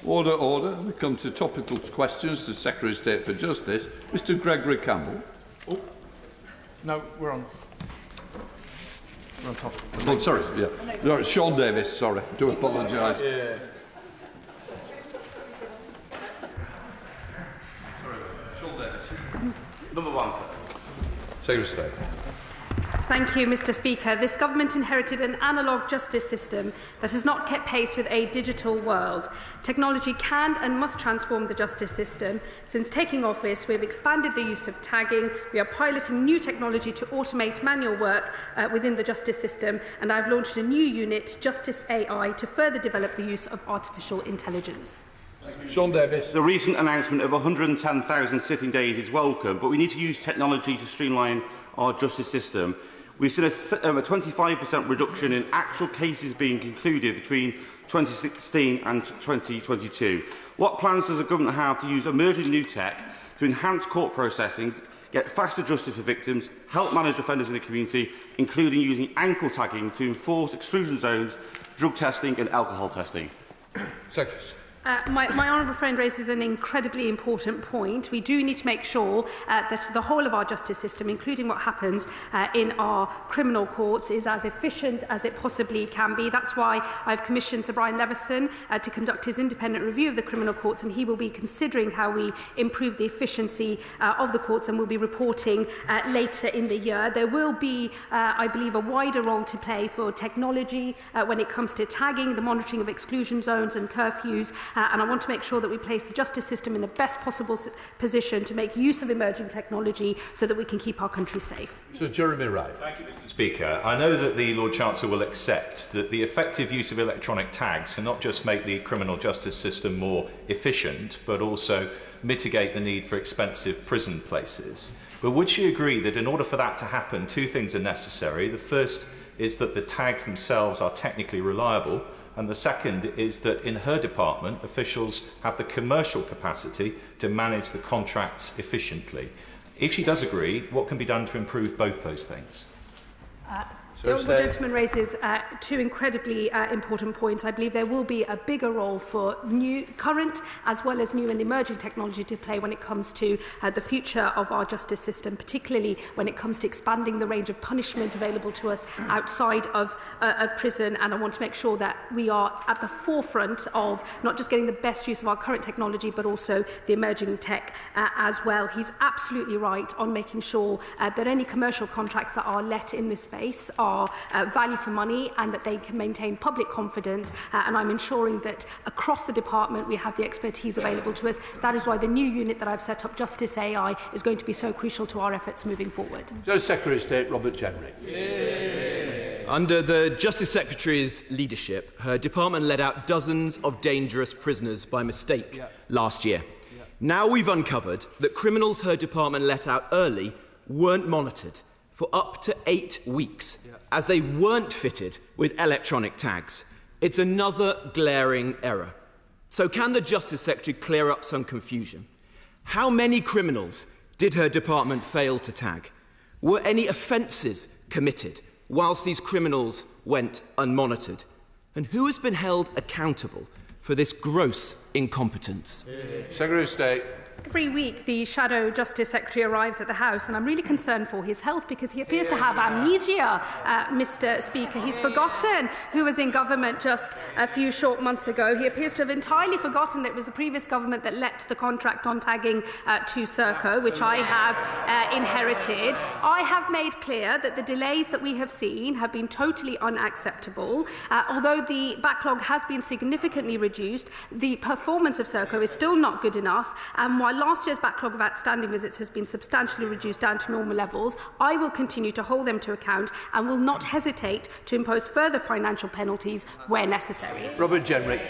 Order, order. We come to topical questions to Secretary of State for Justice, Mr Gregory Campbell. Oh, no, we're on top. Oh, sorry, yeah. No, it's Shaun Davies, sorry. I do apologise. Yeah. Sorry, Shaun Davies. Number one, Secretary of State. Thank you, Mr Speaker. This government inherited an analogue justice system that has not kept pace with a digital world. Technology can and must transform the justice system. Since taking office, we have expanded the use of tagging, we are piloting new technology to automate manual work within the justice system, and I've launched a new unit, Justice AI, to further develop the use of artificial intelligence. Shaun Davies. The recent announcement of 110,000 sitting days is welcome, but we need to use technology to streamline our justice system. We've seen a 25% reduction in actual cases being concluded between 2016 and 2022. What plans does the government have to use emerging new tech to enhance court processing, get faster justice for victims, help manage offenders in the community, including using ankle tagging to enforce exclusion zones, drug testing and alcohol testing? Secretary. My honourable friend raises an incredibly important point. We do need to make sure that the whole of our justice system, including what happens in our criminal courts, is as efficient as it possibly can be. That's why I've commissioned Sir Brian Levison to conduct his independent review of the criminal courts, and he will be considering how we improve the efficiency of the courts, and will be reporting later in the year. There will be, I believe, a wider role to play for technology when it comes to tagging, the monitoring of exclusion zones and curfews, and I want to make sure that we place the justice system in the best possible position to make use of emerging technology so that we can keep our country safe. Sir Jeremy Wright. Thank you, Mr Speaker. I know that the Lord Chancellor will accept that the effective use of electronic tags can not just make the criminal justice system more efficient, but also mitigate the need for expensive prison places. But would she agree that in order for that to happen, two things are necessary? The first is that the tags themselves are technically reliable, and the second is that in her department, officials have the commercial capacity to manage the contracts efficiently. If she does agree, what can be done to improve both those things? The honourable gentleman raises two incredibly important points. I believe there will be a bigger role for current as well as new and emerging technology to play when it comes to the future of our justice system, particularly when it comes to expanding the range of punishment available to us outside of prison. And I want to make sure that we are at the forefront of not just getting the best use of our current technology, but also the emerging tech as well. He's absolutely right on making sure that any commercial contracts that are let in this space are value for money and that they can maintain public confidence, and I'm ensuring that across the department we have the expertise available to us. That is why the new unit that I've set up, Justice AI, is going to be so crucial to our efforts moving forward. Secretary of State Robert Jenrick. Under the Justice Secretary's leadership, her department let out dozens of dangerous prisoners by mistake last year. Now we've uncovered that criminals her department let out early weren't monitored for up to 8 weeks, as they weren't fitted with electronic tags. It's another glaring error. So can the Justice Secretary clear up some confusion? How many criminals did her department fail to tag? Were any offences committed whilst these criminals went unmonitored? And who has been held accountable for this gross incompetence? Secretary of State. Every week, the Shadow Justice Secretary arrives at the House, and I'm really concerned for his health because he appears to have amnesia, Mr Speaker. He's forgotten who was in government just a few short months ago. He appears to have entirely forgotten that it was the previous government that let the contract on tagging to Serco, which I have inherited. I have made clear that the delays that we have seen have been totally unacceptable. Although the backlog has been significantly reduced, the performance of Serco is still not good enough, and while last year's backlog of outstanding visits has been substantially reduced down to normal levels, I will continue to hold them to account and will not hesitate to impose further financial penalties where necessary. Robert Jenrick.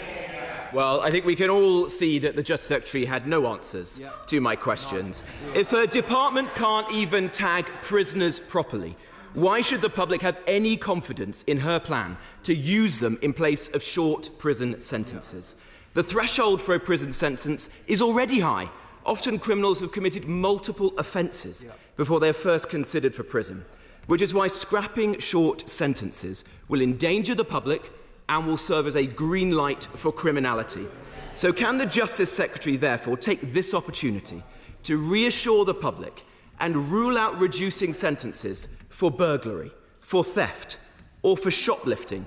Well, I think we can all see that the Justice Secretary had no answers to my questions. If her department can't even tag prisoners properly, why should the public have any confidence in her plan to use them in place of short prison sentences? The threshold for a prison sentence is already high. Often criminals have committed multiple offences before they are first considered for prison, which is why scrapping short sentences will endanger the public and will serve as a green light for criminality. So can the Justice Secretary therefore take this opportunity to reassure the public and rule out reducing sentences for burglary, for theft, or for shoplifting?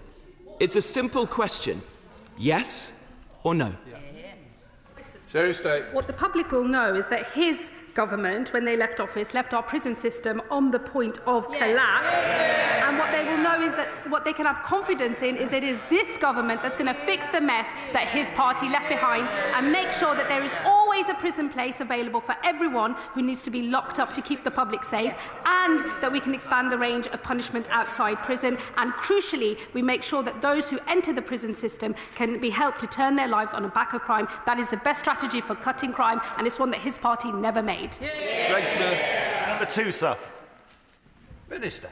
It's a simple question. Yes or no? What the public will know is that his government, when they left office, left our prison system on the point of collapse. And what they will know is that what they can have confidence in is it is this government that's going to fix the mess that his party left behind and make sure that there is always a prison place available for everyone who needs to be locked up to keep the public safe, and that we can expand the range of punishment outside prison. And crucially, we make sure that those who enter the prison system can be helped to turn their lives on the back of crime. That is the best strategy for cutting crime, and it's one that his party never made. Greg Smith. Number 2, sir. Minister.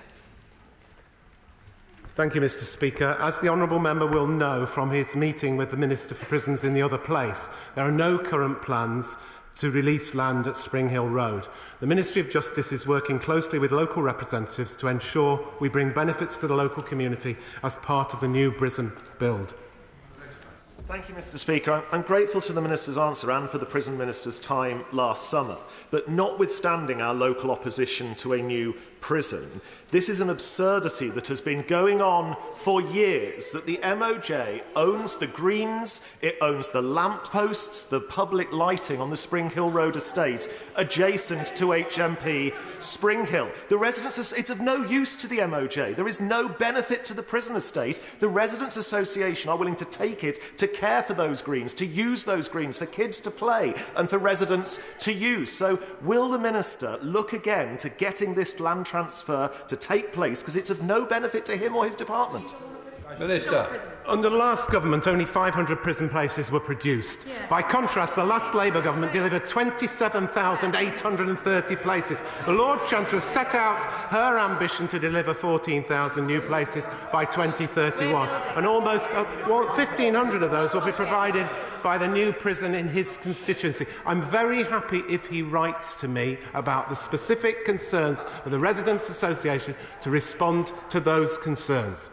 Thank you, Mr. Speaker. As the honourable member will know from his meeting with the Minister for Prisons in the other place, there are no current plans to release land at Springhill Road. The Ministry of Justice is working closely with local representatives to ensure we bring benefits to the local community as part of the new prison build. Thank you, Mr. Speaker. I'm grateful to the Minister's answer and for the Prison Minister's time last summer. But notwithstanding our local opposition to a new prison, this is an absurdity that has been going on for years, that the MOJ owns the greens, it owns the lampposts, the public lighting on the Springhill Road estate adjacent to HMP Springhill. The residents, it's of no use to the MOJ. There is no benefit to the prison estate. The Residents Association are willing to take it to care for those greens, to use those greens for kids to play and for residents to use. So will the Minister look again to getting this land transfer to take place, because it's of no benefit to him or his department? Minister. Under the last government, only 500 prison places were produced. By contrast, the last Labour government delivered 27,830 places. The Lord Chancellor set out her ambition to deliver 14,000 new places by 2031, and almost 1,500 of those will be provided by the new prison in his constituency. I'm very happy if he writes to me about the specific concerns of the Residents Association to respond to those concerns.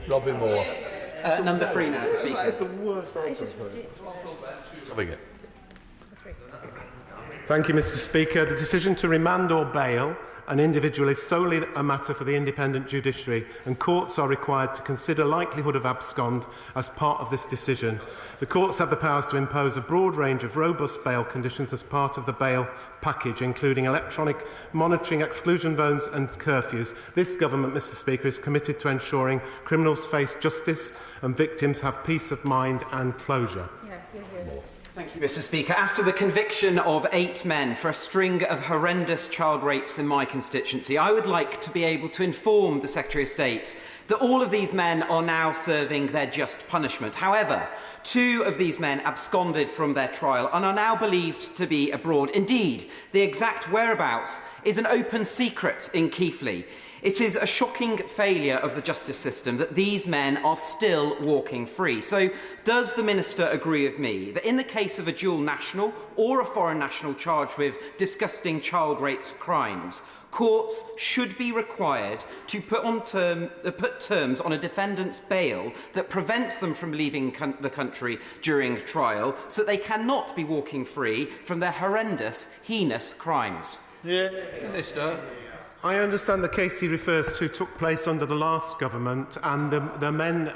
Robin Moore. Number 3 now, Speaker. That is the worst answer. Having it. Thank you, Mr. Speaker. The decision to remand or bail an individual is solely a matter for the independent judiciary, and courts are required to consider likelihood of abscond as part of this decision. The courts have the powers to impose a broad range of robust bail conditions as part of the bail package, including electronic monitoring, exclusion zones and curfews. This government, Mr. Speaker, is committed to ensuring criminals face justice and victims have peace of mind and closure. Thank you, Mr. Speaker. After the conviction of 8 men for a string of horrendous child rapes in my constituency, I would like to be able to inform the Secretary of State that all of these men are now serving their just punishment. However, 2 of these men absconded from their trial and are now believed to be abroad. Indeed, the exact whereabouts is an open secret in Keighley. It is a shocking failure of the justice system that these men are still walking free. So, does the Minister agree with me that in the case of a dual national or a foreign national charged with disgusting child rape crimes, courts should be required to put terms on a defendant's bail that prevents them from leaving the country during trial, so that they cannot be walking free from their horrendous, heinous crimes? Minister. I understand the case he refers to took place under the last government, and the men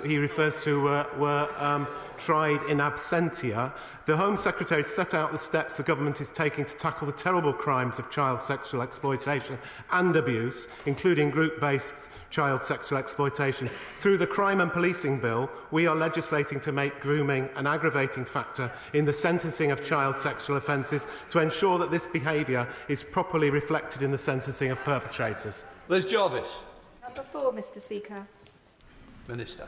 he refers to were tried in absentia. The Home Secretary set out the steps the government is taking to tackle the terrible crimes of child sexual exploitation and abuse, including group-based child sexual exploitation. Through the Crime and Policing Bill, we are legislating to make grooming an aggravating factor in the sentencing of child sexual offences to ensure that this behaviour is properly reflected in the sentencing of perpetrators. Liz Jarvis. Number 4, Mr. Speaker. Minister.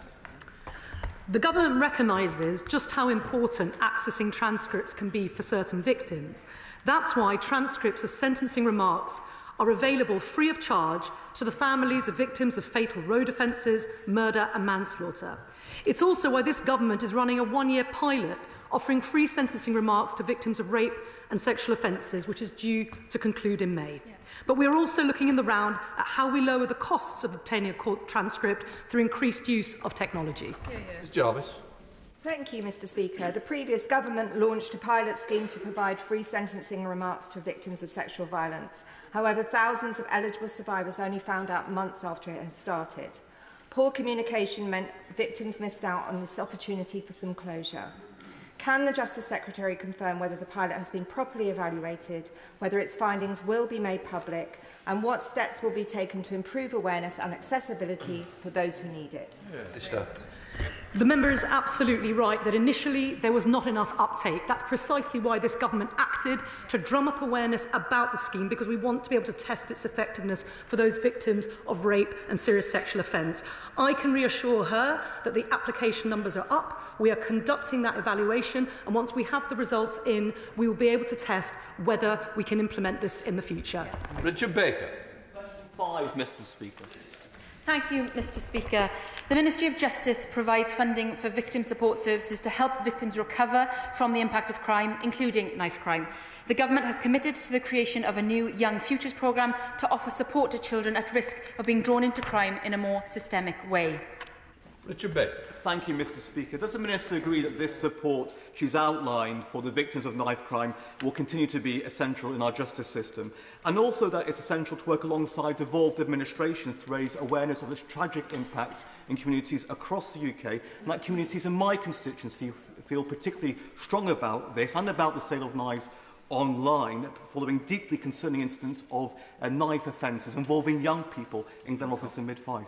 The government recognises just how important accessing transcripts can be for certain victims. That's why transcripts of sentencing remarks are available free of charge to the families of victims of fatal road offences, murder and manslaughter. It's also why this government is running a 1-year pilot offering free sentencing remarks to victims of rape and sexual offences, which is due to conclude in May. Yeah. But we are also looking in the round at how we lower the costs of obtaining a court transcript through increased use of technology. Ms Jarvis. Thank you, Mr Speaker. The previous government launched a pilot scheme to provide free sentencing remarks to victims of sexual violence. However, thousands of eligible survivors only found out months after it had started. Poor communication meant victims missed out on this opportunity for some closure. Can the Justice Secretary confirm whether the pilot has been properly evaluated, whether its findings will be made public, and what steps will be taken to improve awareness and accessibility for those who need it? The member is absolutely right that initially there was not enough uptake. That's precisely why this government acted to drum up awareness about the scheme, because we want to be able to test its effectiveness for those victims of rape and serious sexual offence. I can reassure her that the application numbers are up. We are conducting that evaluation, and once we have the results in, we will be able to test whether we can implement this in the future. Richard Baker. 5, Mr Speaker. Thank you, Mr Speaker. The Ministry of Justice provides funding for victim support services to help victims recover from the impact of crime, including knife crime. The Government has committed to the creation of a new Young Futures programme to offer support to children at risk of being drawn into crime in a more systemic way. Richard Baker. Thank you, Mr Speaker. Does the Minister agree that this support she's outlined for the victims of knife crime will continue to be essential in our justice system, and also that it's essential to work alongside devolved administrations to raise awareness of its tragic impacts in communities across the UK, and that communities in my constituency feel particularly strong about this and about the sale of knives online following deeply concerning incidents of knife offences involving young people in Glenoffice and Mid-Fife?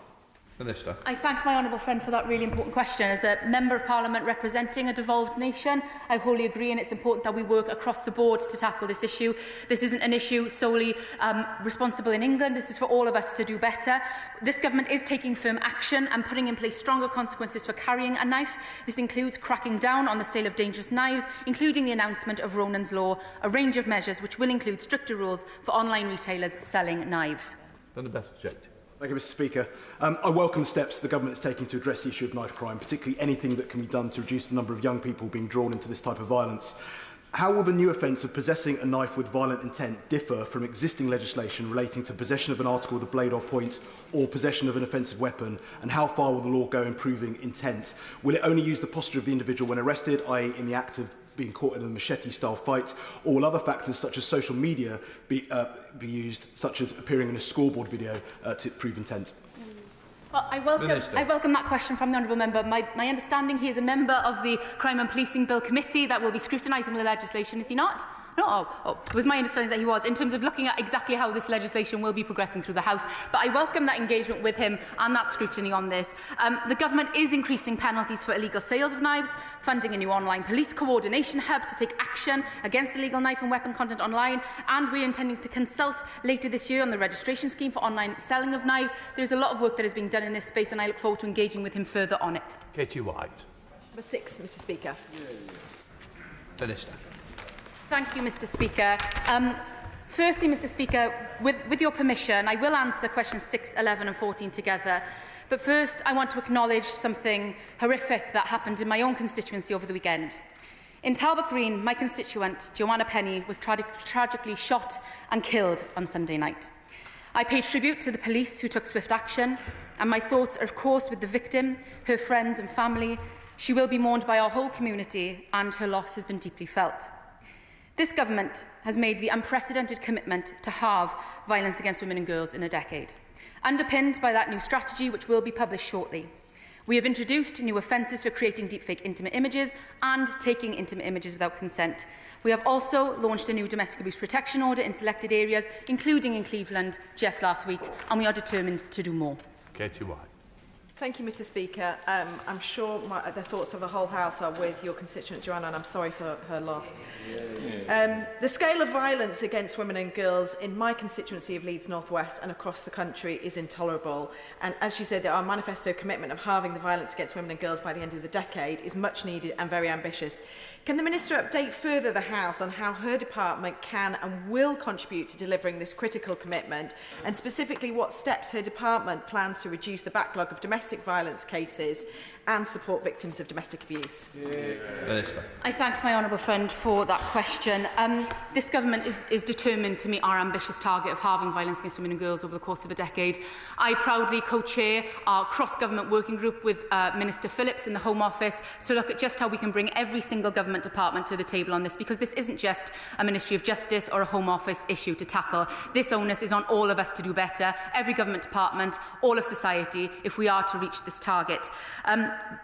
Minister. I thank my honourable friend for that really important question. As a Member of Parliament representing a devolved nation, I wholly agree, and it's important that we work across the board to tackle this issue. This isn't an issue solely responsible in England. This is for all of us to do better. This government is taking firm action and putting in place stronger consequences for carrying a knife. This includes cracking down on the sale of dangerous knives, including the announcement of Ronan's Law, a range of measures which will include stricter rules for online retailers selling knives. Then the best objective. Thank you, Mr Speaker. I welcome the steps the Government is taking to address the issue of knife crime, particularly anything that can be done to reduce the number of young people being drawn into this type of violence. How will the new offence of possessing a knife with violent intent differ from existing legislation relating to possession of an article with a blade or point or possession of an offensive weapon, and how far will the law go in proving intent? Will it only use the posture of the individual when arrested, i.e. in the act of being caught in a machete-style fight, or will other factors such as social media be used, such as appearing in a scoreboard video, to prove intent? Well, I welcome that question from the honourable member. My understanding, he is a member of the Crime and Policing Bill Committee that will be scrutinising the legislation, is he not? No, it was my understanding that he was, in terms of looking at exactly how this legislation will be progressing through the House. But I welcome that engagement with him and that scrutiny on this. The Government is increasing penalties for illegal sales of knives, funding a new online police coordination hub to take action against illegal knife and weapon content online, and we're intending to consult later this year on the registration scheme for online selling of knives. There's a lot of work that is being done in this space, and I look forward to engaging with him further on it. Katie White. Number 6, Mr Speaker. Minister. Thank you, Mr Speaker. Firstly, Mr Speaker, with your permission, I will answer questions 6, 11 and 14 together. But first, I want to acknowledge something horrific that happened in my own constituency over the weekend. In Talbot Green, my constituent, Joanna Penny, was tragically shot and killed on Sunday night. I pay tribute to the police who took swift action, and my thoughts are, of course, with the victim, her friends and family. She will be mourned by our whole community, and her loss has been deeply felt. This government has made the unprecedented commitment to halve violence against women and girls in a decade, underpinned by that new strategy which will be published shortly. We have introduced new offences for creating deepfake intimate images and taking intimate images without consent. We have also launched a new domestic abuse protection order in selected areas, including in Cleveland just last week, and we are determined to do more. Katie White. Thank you, Mr Speaker. I'm sure the thoughts of the whole House are with your constituent Joanna, and I'm sorry for her loss. The scale of violence against women and girls in my constituency of Leeds North West and across the country is intolerable. And as you said, our manifesto commitment of halving the violence against women and girls by the end of the decade is much needed and very ambitious. Can the Minister update further the House on how her department can and will contribute to delivering this critical commitment, and specifically what steps her department plans to reduce the backlog of domestic domestic violence cases and support victims of domestic abuse? Minister. I thank my honourable friend for that question. This government is determined to meet our ambitious target of halving violence against women and girls over the course of a decade. I proudly co-chair our cross-government working group with Minister Phillips in the Home Office to look at just how we can bring every single government department to the table on this, because this isn't just a Ministry of Justice or a Home Office issue to tackle. This onus is on all of us to do better, every government department, all of society, if we are to reach this target.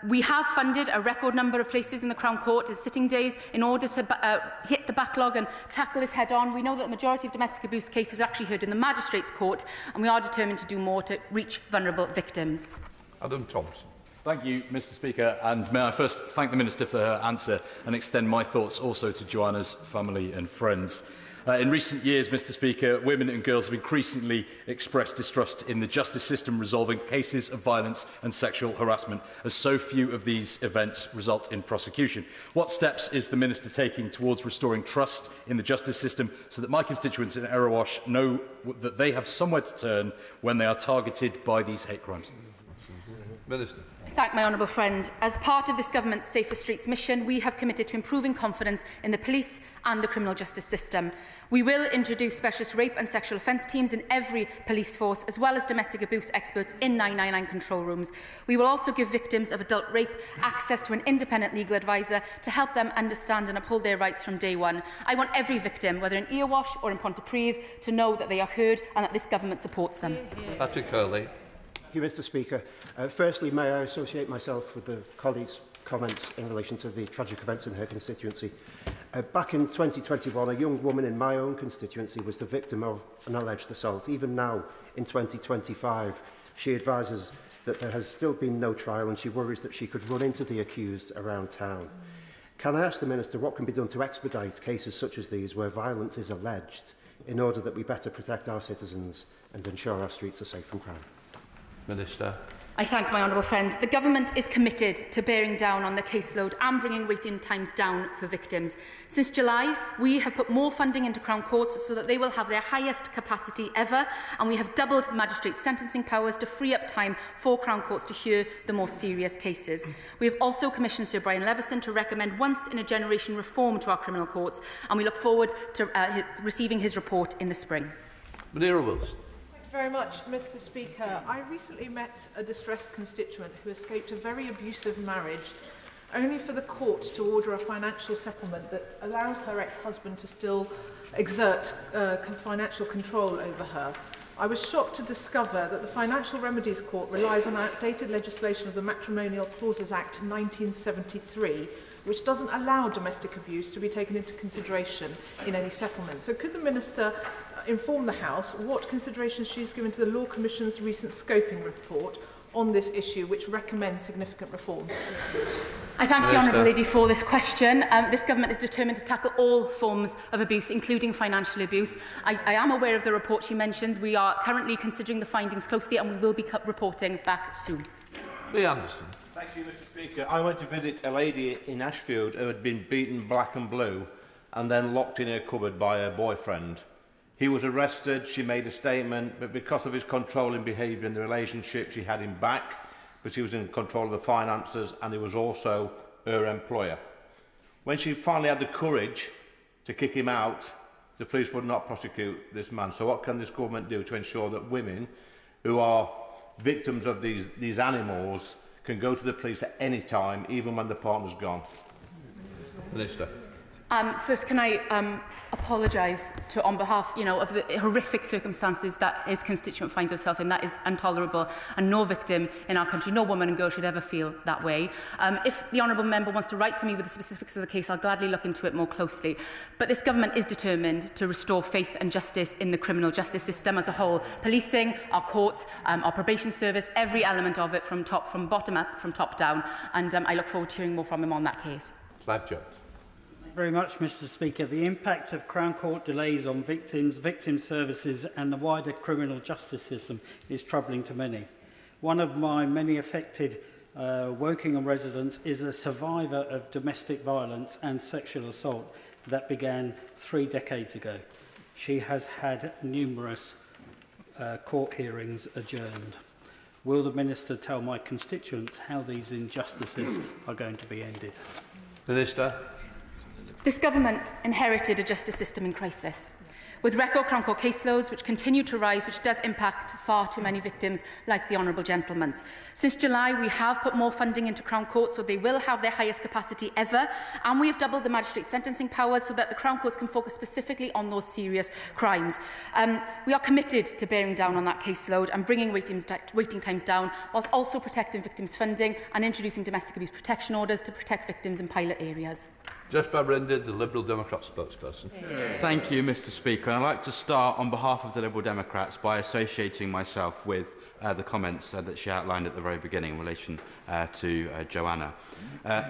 We have funded a record number of places in the Crown Court at sitting days in order to hit the backlog and tackle this head-on. We know that the majority of domestic abuse cases are actually heard in the Magistrates' Court, and we are determined to do more to reach vulnerable victims. Adam Thompson. Thank you, Mr Speaker, and may I first thank the Minister for her answer and extend my thoughts also to Joanna's family and friends. In recent years, Mr Speaker, women and girls have increasingly expressed distrust in the justice system resolving cases of violence and sexual harassment, as so few of these events result in prosecution. What steps is the Minister taking towards restoring trust in the justice system so that my constituents in Erewash know that they have somewhere to turn when they are targeted by these hate crimes? Minister. Thank my honourable friend. As part of this government's Safer Streets mission, we have committed to improving confidence in the police and the criminal justice system. We will introduce specialist rape and sexual offence teams in every police force, as well as domestic abuse experts in 999 control rooms. We will also give victims of adult rape access to an independent legal advisor to help them understand and uphold their rights from day one. I want every victim, whether in Erewash or in Pontypridd, to know that they are heard and that this government supports them. Patrick Hurley. Thank you, Mr Speaker. Firstly, may I associate myself with the colleagues' comments in relation to the tragic events in her constituency. Back in 2021, a young woman in my own constituency was the victim of an alleged assault. Even now, in 2025, she advises that there has still been no trial and she worries that she could run into the accused around town. Can I ask the Minister what can be done to expedite cases such as these where violence is alleged in order that we better protect our citizens and ensure our streets are safe from crime? Minister. I thank my honourable friend. The government is committed to bearing down on the caseload and bringing waiting times down for victims. Since July, we have put more funding into Crown Courts so that they will have their highest capacity ever, and we have doubled magistrates' sentencing powers to free up time for Crown Courts to hear the more serious cases. We have also commissioned Sir Brian Leveson to recommend once-in-a-generation reform to our criminal courts, and we look forward to receiving his report in the spring. Madeira Wilson. Very much, Mr Speaker. I recently met a distressed constituent who escaped a very abusive marriage only for the court to order a financial settlement that allows her ex-husband to still exert financial control over her. I was shocked to discover that the Financial Remedies Court relies on outdated legislation of the Matrimonial Clauses Act 1973, which doesn't allow domestic abuse to be taken into consideration in any settlement. So could the Minister inform the House what considerations she's given to the Law Commission's recent scoping report on this issue, which recommends significant reform? I thank the Honourable Lady for this question. This government is determined to tackle all forms of abuse, including financial abuse. I am aware of the report she mentions. We are currently considering the findings closely, and we will be reporting back soon. Lee Anderson. Thank you, Mr Speaker. I went to visit a lady in Ashfield who had been beaten black and blue and then locked in her cupboard by her boyfriend. He was arrested, she made a statement, but because of his controlling behaviour in the relationship, she had him back, but he was in control of the finances and he was also her employer. When she finally had the courage to kick him out, the police would not prosecute this man. So what can this government do to ensure that women who are victims of these animals can go to the police at any time, even when the partner's gone? Minister. First, can I apologise on behalf, of the horrific circumstances that his constituent finds herself in. That is intolerable, and no victim in our country, no woman and girl should ever feel that way. If the honourable member wants to write to me with the specifics of the case, I'll gladly look into it more closely. But this government is determined to restore faith and justice in the criminal justice system as a whole. Policing, our courts, our probation service, every element of it from bottom up, from top down. And I look forward to hearing more from him on that case. Clive Jones. Very much, Mr Speaker. The impact of Crown Court delays on victims, victim services and the wider criminal justice system is troubling to many. One of my many affected Wokingham residents is a survivor of domestic violence and sexual assault that began 3 decades ago. She has had numerous court hearings adjourned. Will the Minister tell my constituents how these injustices are going to be ended? Minister. This government inherited a justice system in crisis, with record Crown Court caseloads which continue to rise, which does impact far too many victims, like the Honourable Gentleman's. Since July, we have put more funding into Crown Court, so they will have their highest capacity ever, and we have doubled the magistrate's sentencing powers so that the Crown Courts can focus specifically on those serious crimes. We are committed to bearing down on that caseload and bringing waiting times down, whilst also protecting victims' funding and introducing domestic abuse protection orders to protect victims in pilot areas. Just by Brenda, the Liberal Democrat spokesperson. Thank you, Mr. Speaker. I'd like to start on behalf of the Liberal Democrats by associating myself with the comments that she outlined at the very beginning in relation to Joanna.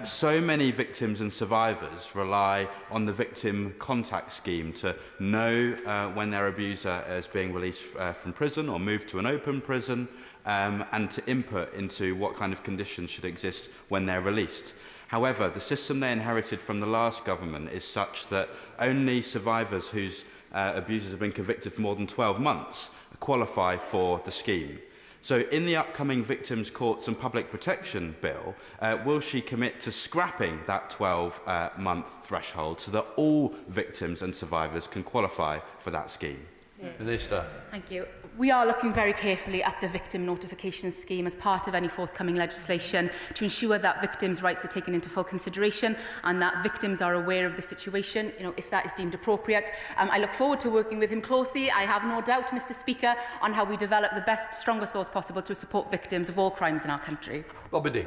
So many victims and survivors rely on the victim contact scheme to know when their abuser is being released from prison or moved to an open prison, and to input into what kind of conditions should exist when they're released. However, the system they inherited from the last government is such that only survivors whose abusers have been convicted for more than 12 months qualify for the scheme. So in the upcoming Victims' Courts and Public Protection Bill, will she commit to scrapping that 12-month threshold so that all victims and survivors can qualify for that scheme? Minister. Thank you. We are looking very carefully at the victim notification scheme as part of any forthcoming legislation to ensure that victims' rights are taken into full consideration and that victims are aware of the situation, if that is deemed appropriate. I look forward to working with him closely. I have no doubt, Mr. Speaker, on how we develop the best, strongest laws possible to support victims of all crimes in our country. Bobby Dean.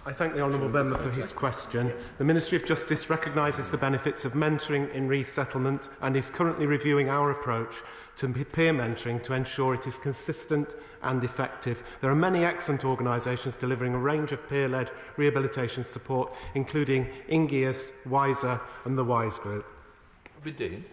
I thank the honourable member for his question. The Ministry of Justice recognises the benefits of mentoring in resettlement and is currently reviewing our approach to peer mentoring to ensure it is consistent and effective. There are many excellent organisations delivering a range of peer-led rehabilitation support, including Ingeus, Wiser and the Wise Group. Bobby Dean.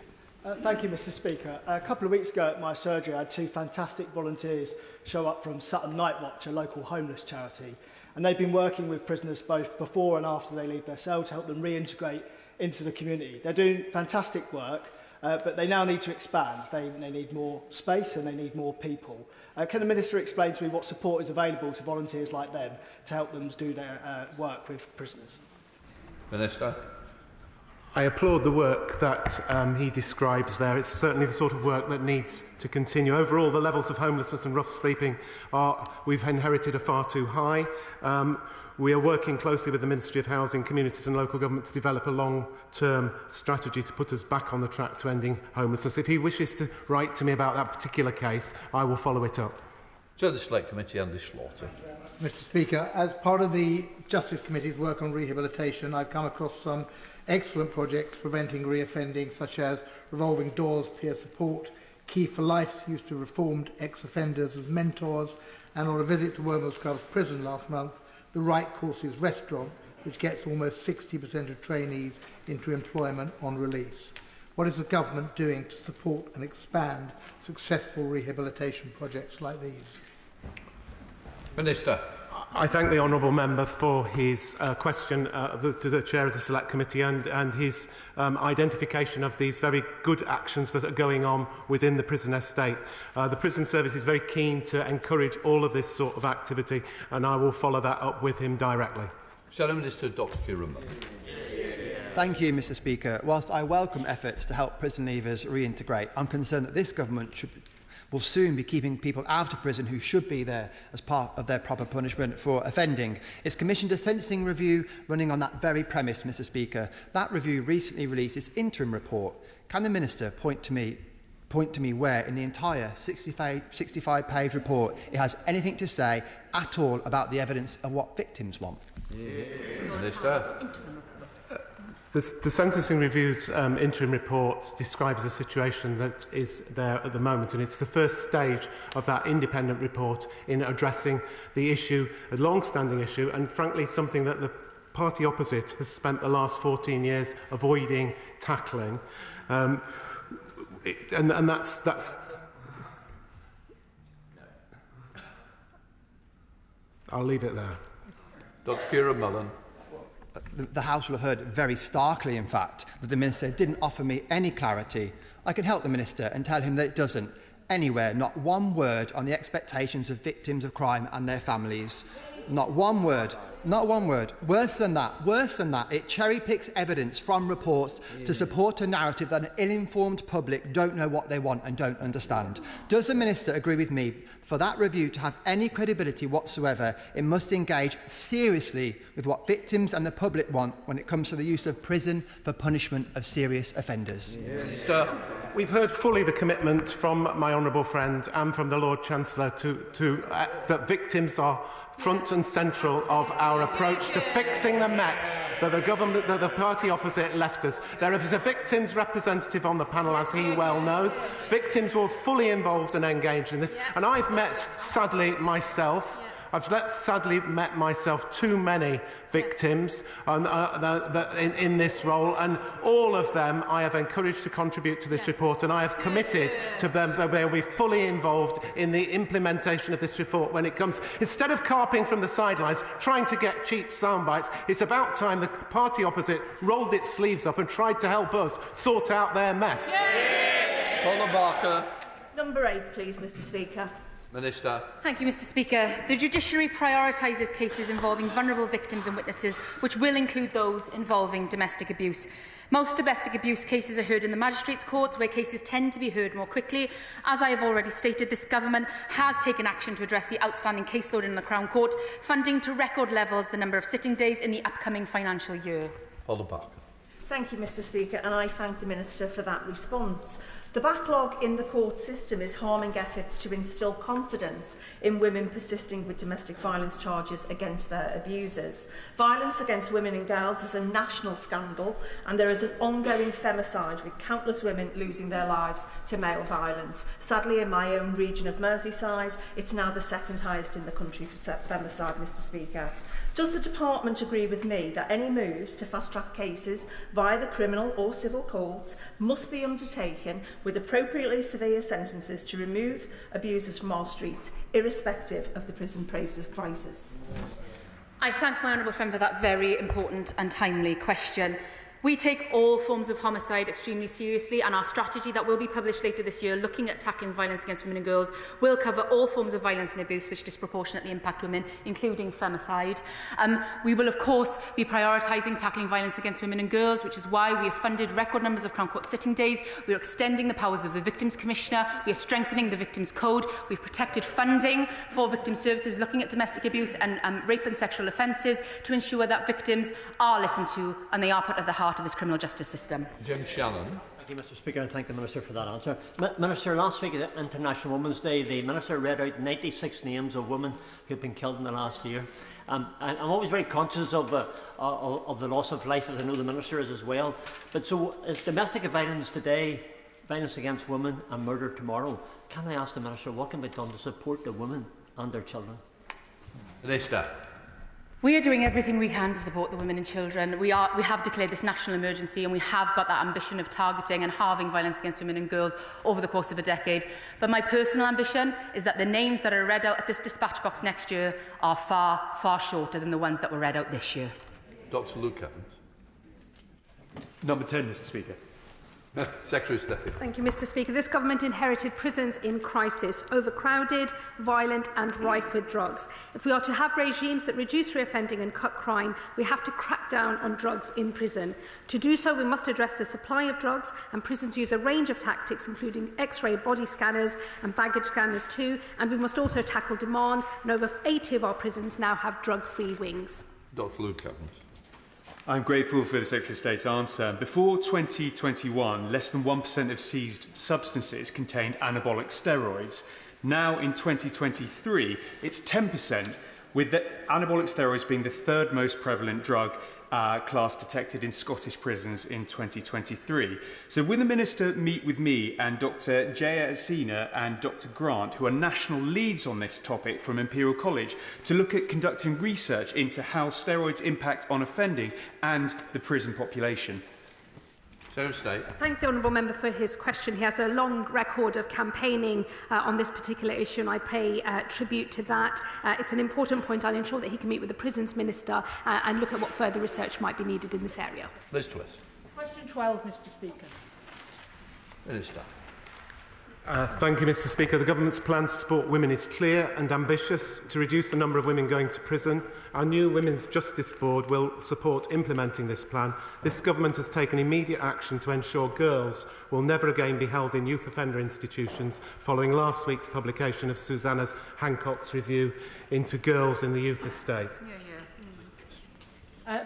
Thank you, Mr. Speaker. A couple of weeks ago at my surgery, I had two fantastic volunteers show up from Sutton Night Watch, a local homeless charity. And they've been working with prisoners both before and after they leave their cell to help them reintegrate into the community. They're doing fantastic work, but they now need to expand. They need more space and they need more people. Can the Minister explain to me what support is available to volunteers like them to help them do their work with prisoners? Minister. I applaud the work that he describes there. It's certainly the sort of work that needs to continue. Overall, the levels of homelessness and rough sleeping we've inherited are far too high. We are working closely with the Ministry of Housing, Communities and Local Government to develop a long-term strategy to put us back on the track to ending homelessness. If he wishes to write to me about that particular case, I will follow it up. Chair of the Select Committee, Andy Slaughter. Mr. Speaker, as part of the Justice Committee's work on rehabilitation, I've come across some excellent projects preventing reoffending, such as Revolving Doors Peer Support, Key for Life's use of reformed ex-offenders as mentors, and on a visit to Wormhouse Scrubs Prison last month, the Wright Courses restaurant, which gets almost 60% of trainees into employment on release. What is the government doing to support and expand successful rehabilitation projects like these? Minister. I thank the honourable member for his question to the Chair of the Select Committee and his identification of these very good actions that are going on within the prison estate. The Prison Service is very keen to encourage all of this sort of activity, and I will follow that up with him directly. Shadow Minister Dr. Kieran. Thank you, Mr. Speaker. Whilst I welcome efforts to help prison leavers reintegrate, I'm concerned that this government will soon be keeping people out of prison who should be there as part of their proper punishment for offending. It's commissioned a sentencing review running on that very premise, Mr. Speaker. That review recently released its interim report. Can the Minister point to me where in the entire 65-page report it has anything to say at all about the evidence of what victims want? Minister. The Sentencing Review's interim report describes a situation that is there at the moment, and it's the first stage of that independent report in addressing the issue, a long-standing issue, and frankly something that the party opposite has spent the last 14 years avoiding tackling. And that's I'll leave it there. Dr. Kieran Mullen. The House will have heard very starkly, in fact, that the Minister didn't offer me any clarity. I can help the Minister and tell him that it doesn't. anywhere, not one word on the expectations of victims of crime and their families. Not one word. Not one word. Worse than that, it cherry-picks evidence from reports to support a narrative that an ill-informed public don't know what they want and don't understand. Does the Minister agree with me? For that review to have any credibility whatsoever, it must engage seriously with what victims and the public want when it comes to the use of prison for punishment of serious offenders. Minister. We've heard fully the commitment from my honourable friend and from the Lord Chancellor that victims are front and central of our approach to fixing the mess that the party opposite left us. There is a victims representative on the panel, as he well knows. Victims were fully involved and engaged in this, and I've met, sadly, myself. I've met myself too many victims in this role, and all of them I have encouraged to contribute to this report, and I have committed to them that they will be fully involved in the implementation of this report when it comes. Instead of carping from the sidelines, trying to get cheap sound bites, it's about time the party opposite rolled its sleeves up and tried to help us sort out their mess. Paula Barker. Number 8, please, Mr. Speaker. Minister. Thank you, Mr. Speaker. The judiciary prioritises cases involving vulnerable victims and witnesses, which will include those involving domestic abuse. Most domestic abuse cases are heard in the magistrates' courts, where cases tend to be heard more quickly. As I have already stated, this government has taken action to address the outstanding caseload in the Crown Court, funding to record levels the number of sitting days in the upcoming financial year. Paula Barker. Thank you, Mr. Speaker, and I thank the Minister for that response. The backlog in the court system is harming efforts to instil confidence in women persisting with domestic violence charges against their abusers. Violence against women and girls is a national scandal, and there is an ongoing femicide with countless women losing their lives to male violence. Sadly, in my own region of Merseyside, it's now the second highest in the country for femicide, Mr. Speaker. Does the Department agree with me that any moves to fast-track cases via the criminal or civil courts must be undertaken with appropriately severe sentences to remove abusers from our streets, irrespective of the prison crisis? I thank my honourable friend for that very important and timely question. We take all forms of homicide extremely seriously, and our strategy that will be published later this year, looking at tackling violence against women and girls, will cover all forms of violence and abuse which disproportionately impact women, including femicide. We will, of course, be prioritising tackling violence against women and girls, which is why we have funded record numbers of Crown Court sitting days. We are extending the powers of the Victims Commissioner. We are strengthening the Victims Code. We've protected funding for victim services looking at domestic abuse and rape and sexual offences to ensure that victims are listened to and they are put at the heart of this criminal justice system. Shaun. Thank you, Mr. Speaker, and thank the Minister for that answer. Minister, last week at International Women's Day, the Minister read out 96 names of women who have been killed in the last year. I'm always very conscious of the loss of life, as I know the Minister is as well. But so, is domestic violence today, violence against women, and murder tomorrow? Can I ask the Minister what can be done to support the women and their children? Minister. We are doing everything we can to support the women and children. We have declared this national emergency, and we have got that ambition of targeting and halving violence against women and girls over the course of a decade. But my personal ambition is that the names that are read out at this dispatch box next year are far, far shorter than the ones that were read out this year. Dr. Luke Evans. Number 10, Mr. Speaker. Secretary of State. Thank you, Mr. Speaker. This government inherited prisons in crisis, overcrowded, violent and rife with drugs. If we are to have regimes that reduce reoffending and cut crime, we have to crack down on drugs in prison. To do so, we must address the supply of drugs, and prisons use a range of tactics, including X-ray body scanners and baggage scanners too, and we must also tackle demand, and over 80 of our prisons now have drug-free wings. Dr. Luke Evans. I'm grateful for the Secretary of State's answer. Before 2021, less than 1% of seized substances contained anabolic steroids. Now, in 2023, it's 10%, with the anabolic steroids being the third most prevalent drug class detected in Scottish prisons in 2023. So will the Minister meet with me and Dr Jaya Asina and Dr Grant, who are national leads on this topic from Imperial College, to look at conducting research into how steroids impact on offending and the prison population? I thank the honourable member for his question. He has a long record of campaigning on this particular issue, and I pay tribute to that. It's an important point. I'll ensure that he can meet with the Prisons Minister and look at what further research might be needed in this area. Liz Twist. Question 12, Mr. Speaker. Minister. Thank you, Mr Speaker. The Government's plan to support women is clear and ambitious. To reduce the number of women going to prison, our new Women's Justice Board will support implementing this plan. This Government has taken immediate action to ensure girls will never again be held in youth offender institutions following last week's publication of Susanna Hancock's review into girls in the youth estate.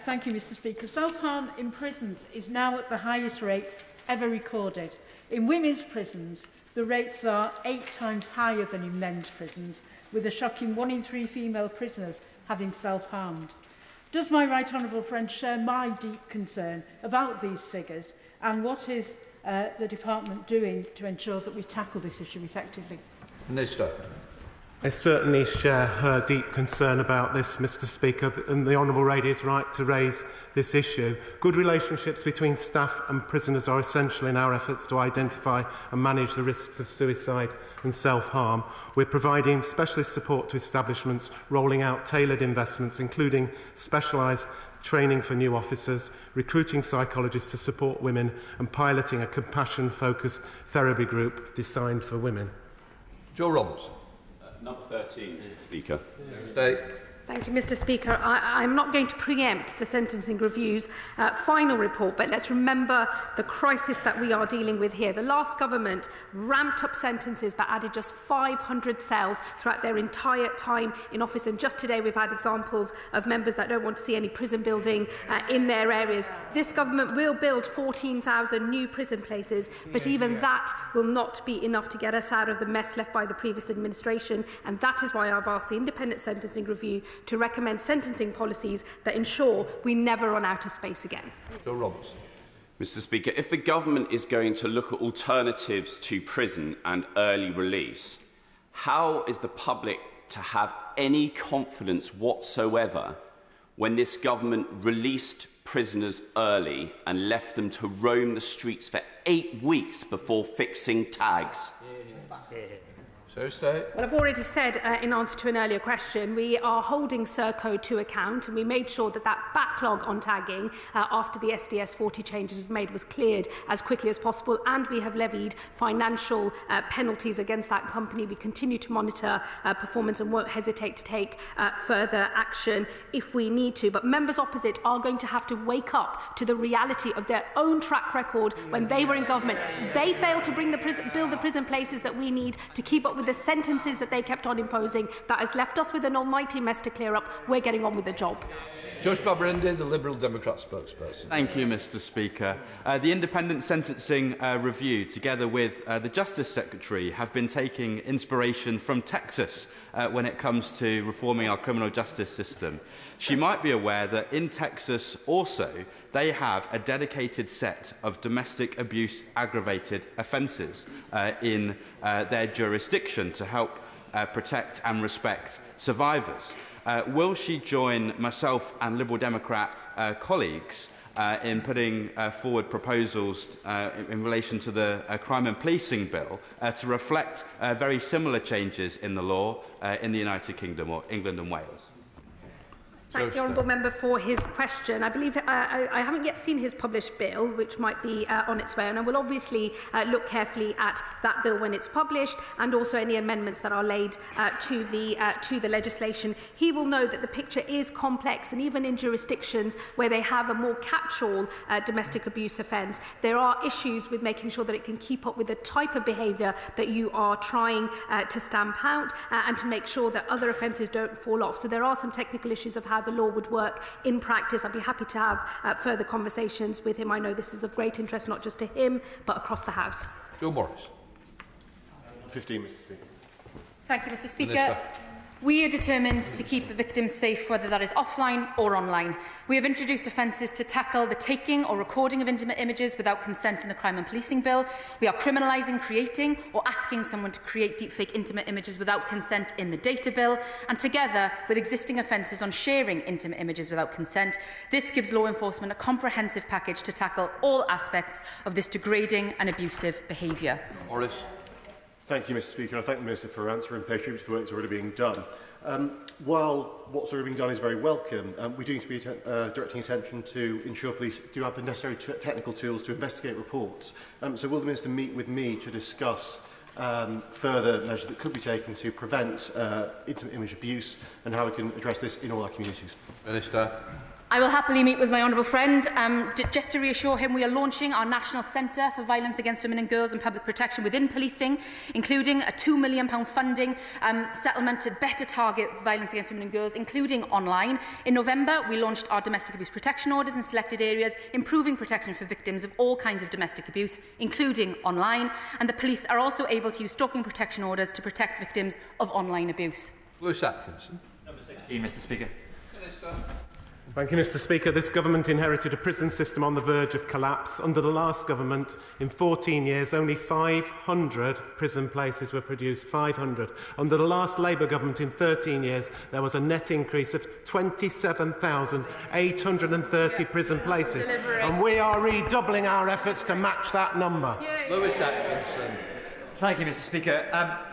Thank you, Mr Speaker. Self-harm in prisons is now at the highest rate ever recorded. In women's prisons, the rates are 8 times higher than in men's prisons, with a shocking 1 in 3 female prisoners having self-harmed. Does my right honourable friend share my deep concern about these figures, and what is the Department doing to ensure that we tackle this issue effectively? Minister. I certainly share her deep concern about this, Mr Speaker, and the Honourable Lady is right to raise this issue. Good relationships between staff and prisoners are essential in our efforts to identify and manage the risks of suicide and self-harm. We're providing specialist support to establishments, rolling out tailored investments, including specialised training for new officers, recruiting psychologists to support women, and piloting a compassion-focused therapy group designed for women. Joe Robertson. Number 13, Mr Speaker. Thank you, Mr Speaker. I'm not going to preempt the Sentencing Review's final report, but let's remember the crisis that we are dealing with here. The last government ramped up sentences but added just 500 cells throughout their entire time in office. And just today we've had examples of members that don't want to see any prison building in their areas. This government will build 14,000 new prison places, but even that will not be enough to get us out of the mess left by the previous administration. And that is why I've asked the Independent Sentencing Review to recommend sentencing policies that ensure we never run out of space again. Joe Robertson. Mr Speaker, if the government is going to look at alternatives to prison and early release, how is the public to have any confidence whatsoever when this government released prisoners early and left them to roam the streets for 8 weeks before fixing tags? Well, I've already said in answer to an earlier question, we are holding Serco to account, and we made sure that that backlog on tagging after the SDS 40 changes was made was cleared as quickly as possible, and we have levied financial penalties against that company. We continue to monitor performance and won't hesitate to take further action if we need to. But members opposite are going to have to wake up to the reality of their own track record when they were in government. They failed to build the prison places that we need to keep up with the sentences that they kept on imposing. That has left us with an almighty mess to clear up. We're getting on with the job. Joyce Babrandi, the Liberal Democrat spokesperson. Thank you, Mr Speaker. The Independent Sentencing Review, together with the Justice Secretary, have been taking inspiration from Texas when it comes to reforming our criminal justice system. She might be aware that in Texas also they have a dedicated set of domestic abuse aggravated offences in their jurisdiction to help protect and respect survivors. Will she join myself and Liberal Democrat colleagues in putting forward proposals in relation to the Crime and Policing Bill to reflect very similar changes in the law in the United Kingdom or England and Wales? Thank the honourable member for his question. I believe I haven't yet seen his published bill, which might be on its way, and I will obviously look carefully at that bill when it's published, and also any amendments that are laid to the legislation. He will know that the picture is complex, and even in jurisdictions where they have a more catch-all domestic abuse offence, there are issues with making sure that it can keep up with the type of behaviour that you are trying to stamp out, and to make sure that other offences don't fall off. So there are some technical issues of how the law would work in practice. I'd be happy to have further conversations with him. I know this is of great interest not just to him but across the House. Joe Morris. 15, Mr Speaker. Thank you, Mr Speaker. Minister. We are determined to keep the victims safe, whether that is offline or online. We have introduced offences to tackle the taking or recording of intimate images without consent in the Crime and Policing Bill. We are criminalising creating or asking someone to create deepfake intimate images without consent in the Data Bill. And together with existing offences on sharing intimate images without consent, this gives law enforcement a comprehensive package to tackle all aspects of this degrading and abusive behaviour. Morris. Thank you, Mr Speaker. I thank the Minister for answering patiently for the work that's already being done. While what's already being done is very welcome, we do need to be directing attention to ensure police do have the necessary technical tools to investigate reports. So will the Minister meet with me to discuss further measures that could be taken to prevent intimate image abuse and how we can address this in all our communities. Minister. I will happily meet with my honourable friend. Just to reassure him, we are launching our National Centre for Violence Against Women and Girls and Public Protection within policing, including a £2 million funding settlement to better target violence against women and girls, including online. In November, we launched our domestic abuse protection orders in selected areas, improving protection for victims of all kinds of domestic abuse, including online. And the police are also able to use stalking protection orders to protect victims of online abuse. Lewis Atkinson. Number 16, Mr Speaker. Minister. Thank you, Mr Speaker. This government inherited a prison system on the verge of collapse. Under the last government, in 14 years, only 500 prison places were produced. 500. Under the last Labour government, in 13 years, there was a net increase of 27,830 prison places. And we are redoubling our efforts to match that number. Lewis Atkinson. Thank you, Mr Speaker.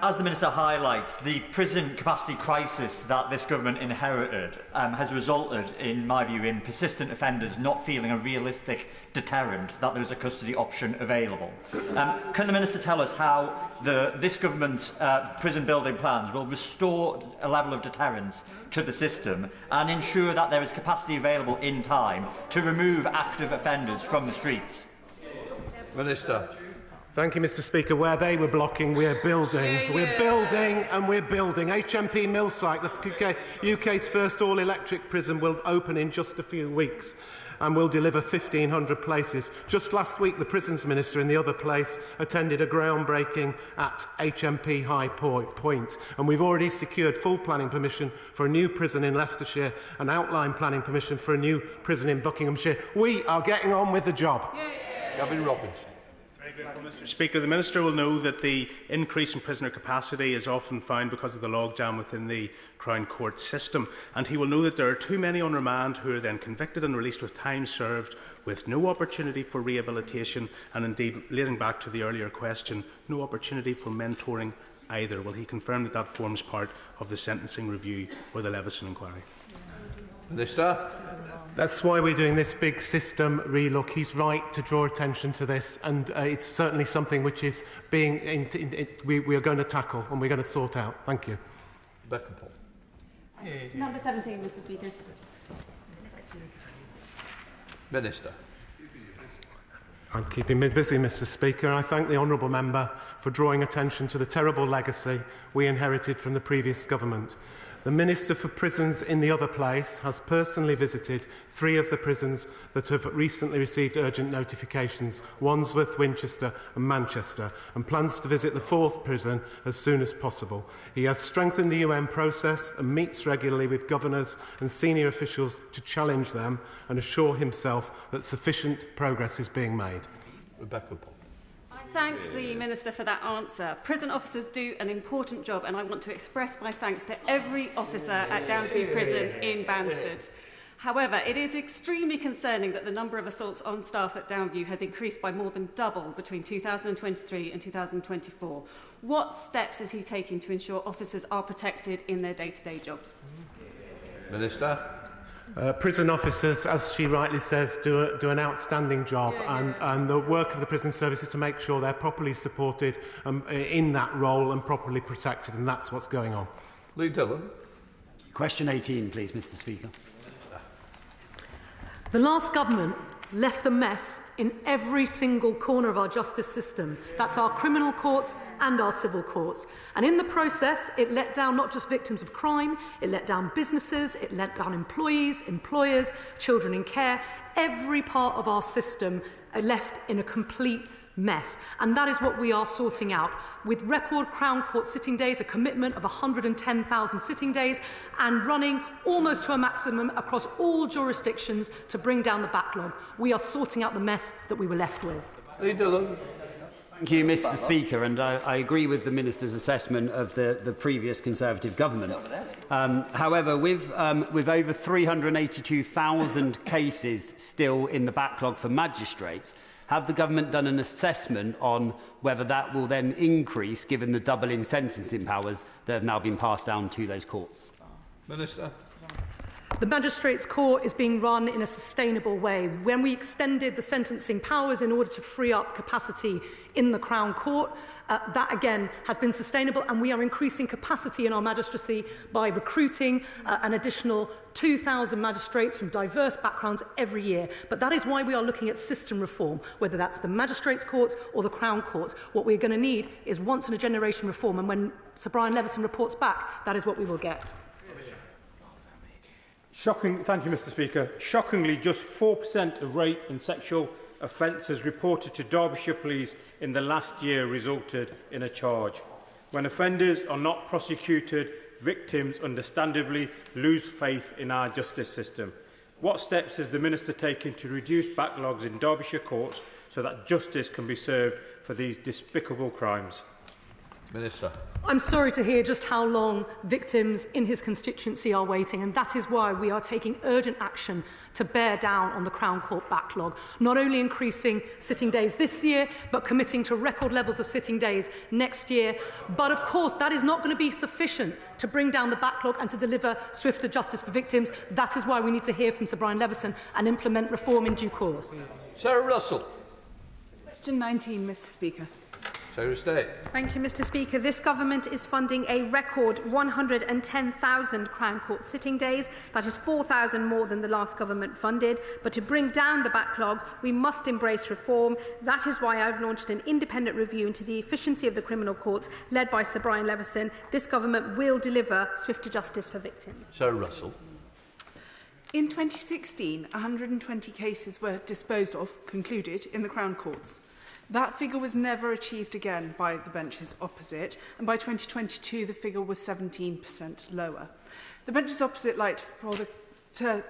As the Minister highlights, the prison capacity crisis that this government inherited has resulted, in my view, in persistent offenders not feeling a realistic deterrent that there is a custody option available. Can the Minister tell us how this government's prison building plans will restore a level of deterrence to the system and ensure that there is capacity available in time to remove active offenders from the streets? Minister. Thank you, Mr Speaker. Where they were blocking, we're building. We're building and we're building. HMP Millsite, the UK's first all-electric prison, will open in just a few weeks and will deliver 1,500 places. Just last week, the Prisons Minister in the other place attended a groundbreaking at HMP High Point. And we've already secured full planning permission for a new prison in Leicestershire and outline planning permission for a new prison in Buckinghamshire. We are getting on with the job. Gavin Robinson. Mr Speaker, the Minister will know that the increase in prisoner capacity is often found because of the logjam within the Crown Court system, and he will know that there are too many on remand who are then convicted and released with time served with no opportunity for rehabilitation, and indeed, leading back to the earlier question, no opportunity for mentoring either. Will he confirm that that forms part of the sentencing review or the Levison inquiry? Minister. That's why we're doing this big system relook. He's right to draw attention to this, and it's certainly something which is being we are going to tackle and we're going to sort out. Thank you. Rebecca Paul. Number 17, Mr Speaker. Minister. I'm keeping me busy, Mr Speaker. I thank the honourable member for drawing attention to the terrible legacy we inherited from the previous government. The Minister for Prisons in the other place has personally visited 3 of the prisons that have recently received urgent notifications, Wandsworth, Winchester and Manchester, and plans to visit the 4th prison as soon as possible. He has strengthened the UN process and meets regularly with governors and senior officials to challenge them and assure himself that sufficient progress is being made. Rebecca Paul. Thank the Minister for that answer. Prison officers do an important job, and I want to express my thanks to every officer at Downsview Prison in Banstead. However, it is extremely concerning that the number of assaults on staff at Downview has increased by more than double between 2023 and 2024. What steps is he taking to ensure officers are protected in their day-to-day jobs? Minister. Prison officers, as she rightly says, do an outstanding job, and the work of the prison service is to make sure they're properly supported in that role and properly protected, and that's what's going on. Lee Dillon. Question 18, please, Mr Speaker. The last government left a mess in every single corner of our justice system. That's our criminal courts and our civil courts. And in the process, it let down not just victims of crime, it let down businesses, it let down employees, employers, children in care. Every part of our system left in a complete mess. And that is what we are sorting out. With record Crown Court sitting days, a commitment of 110,000 sitting days, and running almost to a maximum across all jurisdictions to bring down the backlog. We are sorting out the mess that we were left with. Thank you, Mr Speaker, and I agree with the Minister's assessment of the previous Conservative government. However, with over 382,000 cases still in the backlog for magistrates, have the government done an assessment on whether that will then increase given the double in sentencing powers that have now been passed down to those courts? Minister. The Magistrates' Court is being run in a sustainable way. When we extended the sentencing powers in order to free up capacity in the Crown Court, that again has been sustainable, and we are increasing capacity in our magistracy by recruiting an additional 2,000 magistrates from diverse backgrounds every year. But that is why we are looking at system reform, whether that's the Magistrates' Courts or the Crown Courts. What we're going to need is once-in-a-generation reform, and when Sir Brian Leveson reports back, that is what we will get. Thank you, Mr. Speaker. Shockingly, just 4% of rape and sexual offences reported to Derbyshire Police in the last year resulted in a charge. When offenders are not prosecuted, victims understandably lose faith in our justice system. What steps has the Minister taken to reduce backlogs in Derbyshire courts so that justice can be served for these despicable crimes? Minister. I'm sorry to hear just how long victims in his constituency are waiting, and that is why we are taking urgent action to bear down on the Crown Court backlog, not only increasing sitting days this year, but committing to record levels of sitting days next year. But of course, that is not going to be sufficient to bring down the backlog and to deliver swifter justice for victims. That is why we need to hear from Sir Brian Leveson and implement reform in due course. Sarah Russell. Question 19, Mr. Speaker. Thank you, Mr. Speaker. This government is funding a record 110,000 Crown Court sitting days. That is 4,000 more than the last government funded. But to bring down the backlog, we must embrace reform. That is why I've launched an independent review into the efficiency of the criminal courts, led by Sir Brian Leveson. This government will deliver swifter justice for victims. Sarah Russell. In 2016, 120 cases were disposed of, concluded, in the Crown Courts. That figure was never achieved again by the benches opposite, and by 2022 the figure was 17% lower. The benches opposite like to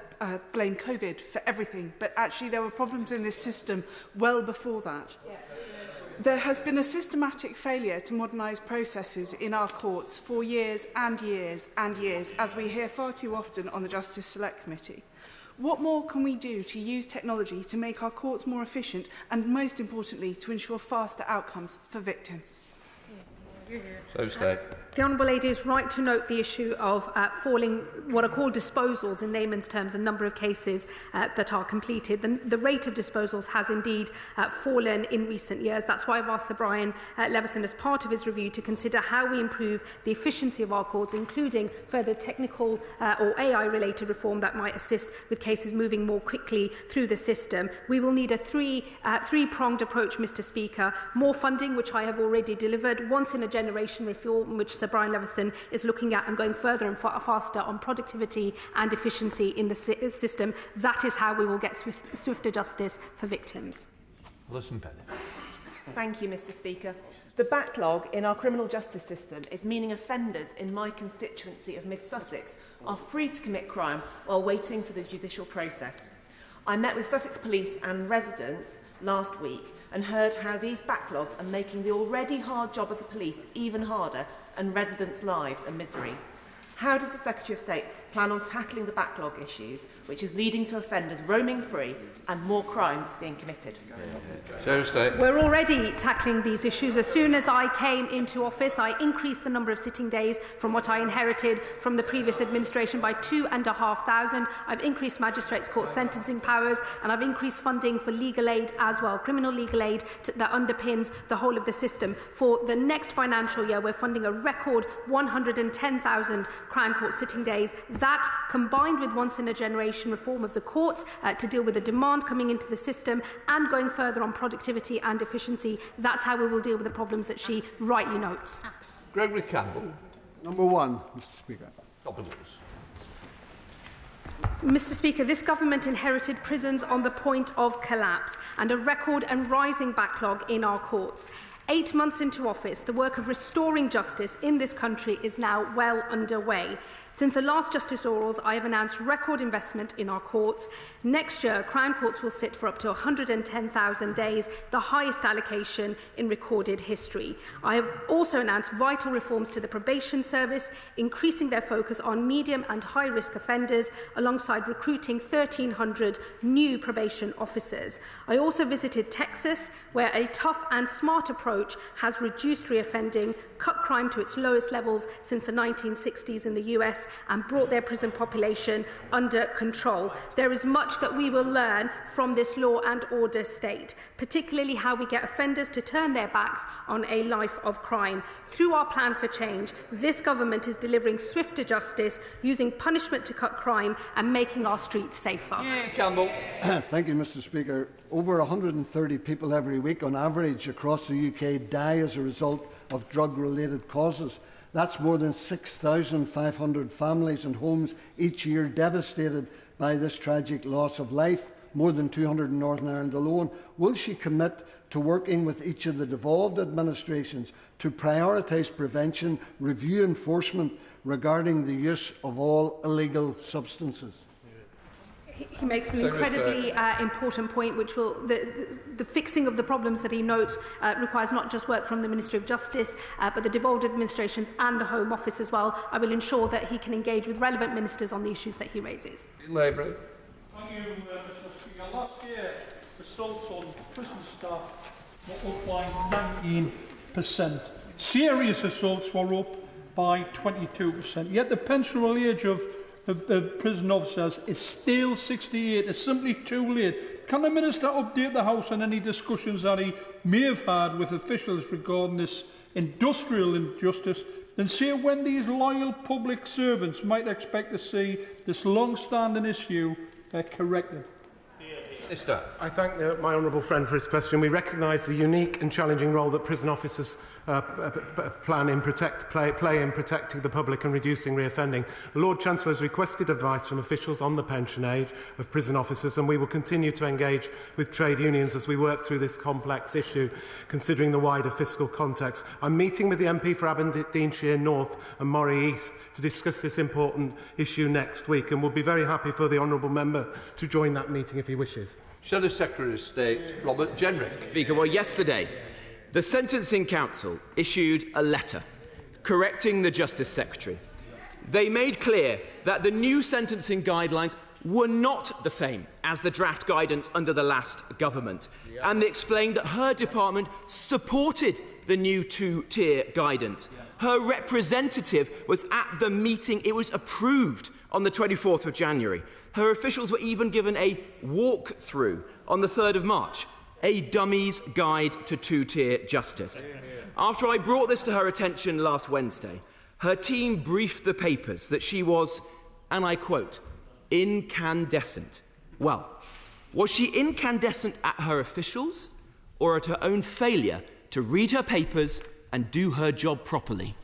blame COVID for everything, but actually there were problems in this system well before that. There has been a systematic failure to modernise processes in our courts for years and years and years, as we hear far too often on the Justice Select Committee. What more can we do to use technology to make our courts more efficient and, most importantly, to ensure faster outcomes for victims? The Honourable Lady is right to note the issue of falling, what are called disposals in layman's terms, a number of cases that are completed. The rate of disposals has indeed fallen in recent years. That's why I've asked Sir Brian Leveson, as part of his review, to consider how we improve the efficiency of our courts, including further technical or AI-related reform that might assist with cases moving more quickly through the system. We will need a three-pronged approach, Mr. Speaker. More funding, which I have already delivered, once-in-a-generation reform, which Sir Brian Leveson is looking at, and going further and faster on productivity and efficiency in the system. That is how we will get swifter justice for victims. Listen, Bennett. Thank you, Mr. Speaker. The backlog in our criminal justice system is meaning offenders in my constituency of Mid Sussex are free to commit crime while waiting for the judicial process. I met with Sussex Police and residents last week and heard how these backlogs are making the already hard job of the police even harder and residents' lives a misery. How does the Secretary of State plan on tackling the backlog issues, which is leading to offenders roaming free and more crimes being committed? We're already tackling these issues. As soon as I came into office, I increased the number of sitting days from what I inherited from the previous administration by 2,500. I've increased magistrates' court sentencing powers, and I've increased funding for legal aid as well, criminal legal aid that underpins the whole of the system. For the next financial year, we're funding a record 110,000 Crown Court sitting days. That, combined with once-in-a-generation reform of the courts to deal with the demand coming into the system and going further on productivity and efficiency, that's how we will deal with the problems that she rightly notes. Gregory Campbell. Number one, Mr. Speaker. Mr. Speaker, this government inherited prisons on the point of collapse and a record and rising backlog in our courts. 8 months into office, the work of restoring justice in this country is now well underway. Since the last Justice Orals, I have announced record investment in our courts. Next year, Crown Courts will sit for up to 110,000 days, the highest allocation in recorded history. I have also announced vital reforms to the probation service, increasing their focus on medium and high-risk offenders, alongside recruiting 1,300 new probation officers. I also visited Texas, where a tough and smart approach has reduced reoffending, cut crime to its lowest levels since the 1960s in the US, progress and brought their prison population under control. There is much that we will learn from this law and order state, particularly how we get offenders to turn their backs on a life of crime. Through our plan for change, this government is delivering swifter justice, using punishment to cut crime and making our streets safer. Campbell. Thank you, Mr. Speaker. Over 130 people every week on average across the UK die as a result of drug-related causes. That's more than 6,500 families and homes each year devastated by this tragic loss of life, more than 200 in Northern Ireland alone. Will she commit to working with each of the devolved administrations to prioritise prevention, review enforcement regarding the use of all illegal substances? He makes an incredibly important point, which will the fixing of the problems that he notes requires not just work from the Ministry of Justice, but the devolved administrations and the Home Office as well. I will ensure that he can engage with relevant ministers on the issues that he raises. Thank you, Mr. Speaker. Last year, assaults on prison staff were up by 19%. Serious assaults were up by 22%. Yet the pensionable age of prison officers is still 68. It's simply too late. Can the Minister update the House on any discussions that he may have had with officials regarding this industrial injustice, and say when these loyal public servants might expect to see this long-standing issue corrected? Minister. I thank my honourable friend for his question. We recognise the unique and challenging role that prison officers play in protecting the public and reducing reoffending. The Lord Chancellor has requested advice from officials on the pension age of prison officers, and we will continue to engage with trade unions as we work through this complex issue, considering the wider fiscal context. I'm meeting with the MP for Aberdeenshire North and Moray East to discuss this important issue next week, and we'll be very happy for the honourable member to join that meeting if he wishes. Shadow Secretary of State Robert Jenrick. Speaker, well, yesterday, the Sentencing Council issued a letter correcting the Justice Secretary. They made clear that the new sentencing guidelines were not the same as the draft guidance under the last government, and they explained that her department supported the new two-tier guidance. Her representative was at the meeting. It was approved on the 24th of January. Her officials were even given a walk-through on the 3rd of March, a dummy's guide to two-tier justice. After I brought this to her attention last Wednesday, her team briefed the papers that she was, and I quote, incandescent. Well, was she incandescent at her officials or at her own failure to read her papers and do her job properly?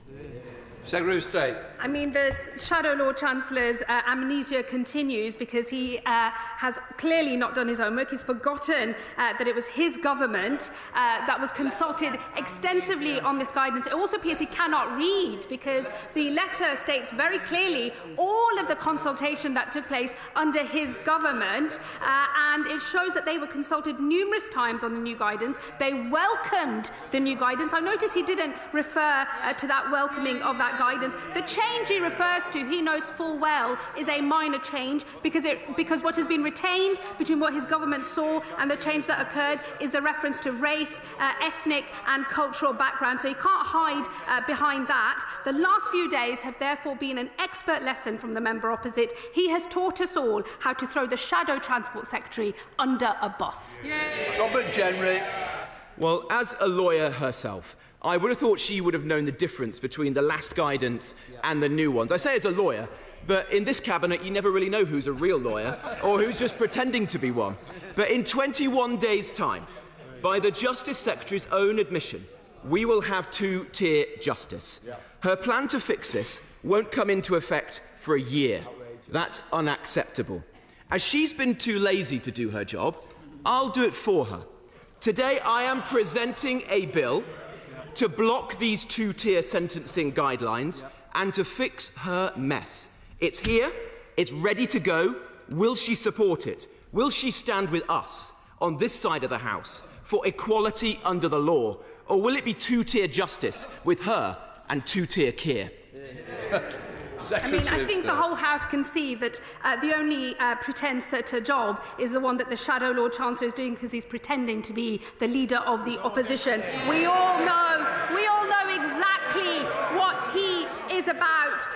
Secretary of State. I mean, the Shadow Lord Chancellor's amnesia continues because he has clearly not done his homework. He's forgotten that it was his government that was consulted extensively on this guidance. It also appears he cannot read because the letter states very clearly all of the consultation that took place under his government, and it shows that they were consulted numerous times on the new guidance. They welcomed the new guidance. I notice he didn't refer to that welcoming of that guidance. The change he refers to, he knows full well, is a minor change because what has been retained between what his government saw and the change that occurred is the reference to race, ethnic and cultural background. So you can't hide behind that. The last few days have therefore been an expert lesson from the member opposite. He has taught us all how to throw the Shadow Transport Secretary under a bus. Robert Jenrick. Well, as a lawyer herself, I would have thought she would have known the difference between the last guidance and the new ones. I say as a lawyer, but in this cabinet you never really know who's a real lawyer or who's just pretending to be one. But in 21 days' time, by the Justice Secretary's own admission, we will have two-tier justice. Her plan to fix this won't come into effect for a year. That's unacceptable. As she's been too lazy to do her job, I'll do it for her. Today I am presenting a bill to block these two-tier sentencing guidelines and to fix her mess. It's here, it's ready to go. Will she support it? Will she stand with us on this side of the House for equality under the law? Or will it be two-tier justice with her and two-tier Keir? I mean, I think the whole House can see that the only pretence at a job is the one that the Shadow Lord Chancellor is doing because he's pretending to be the leader of the opposition. We all know exactly what he is is about,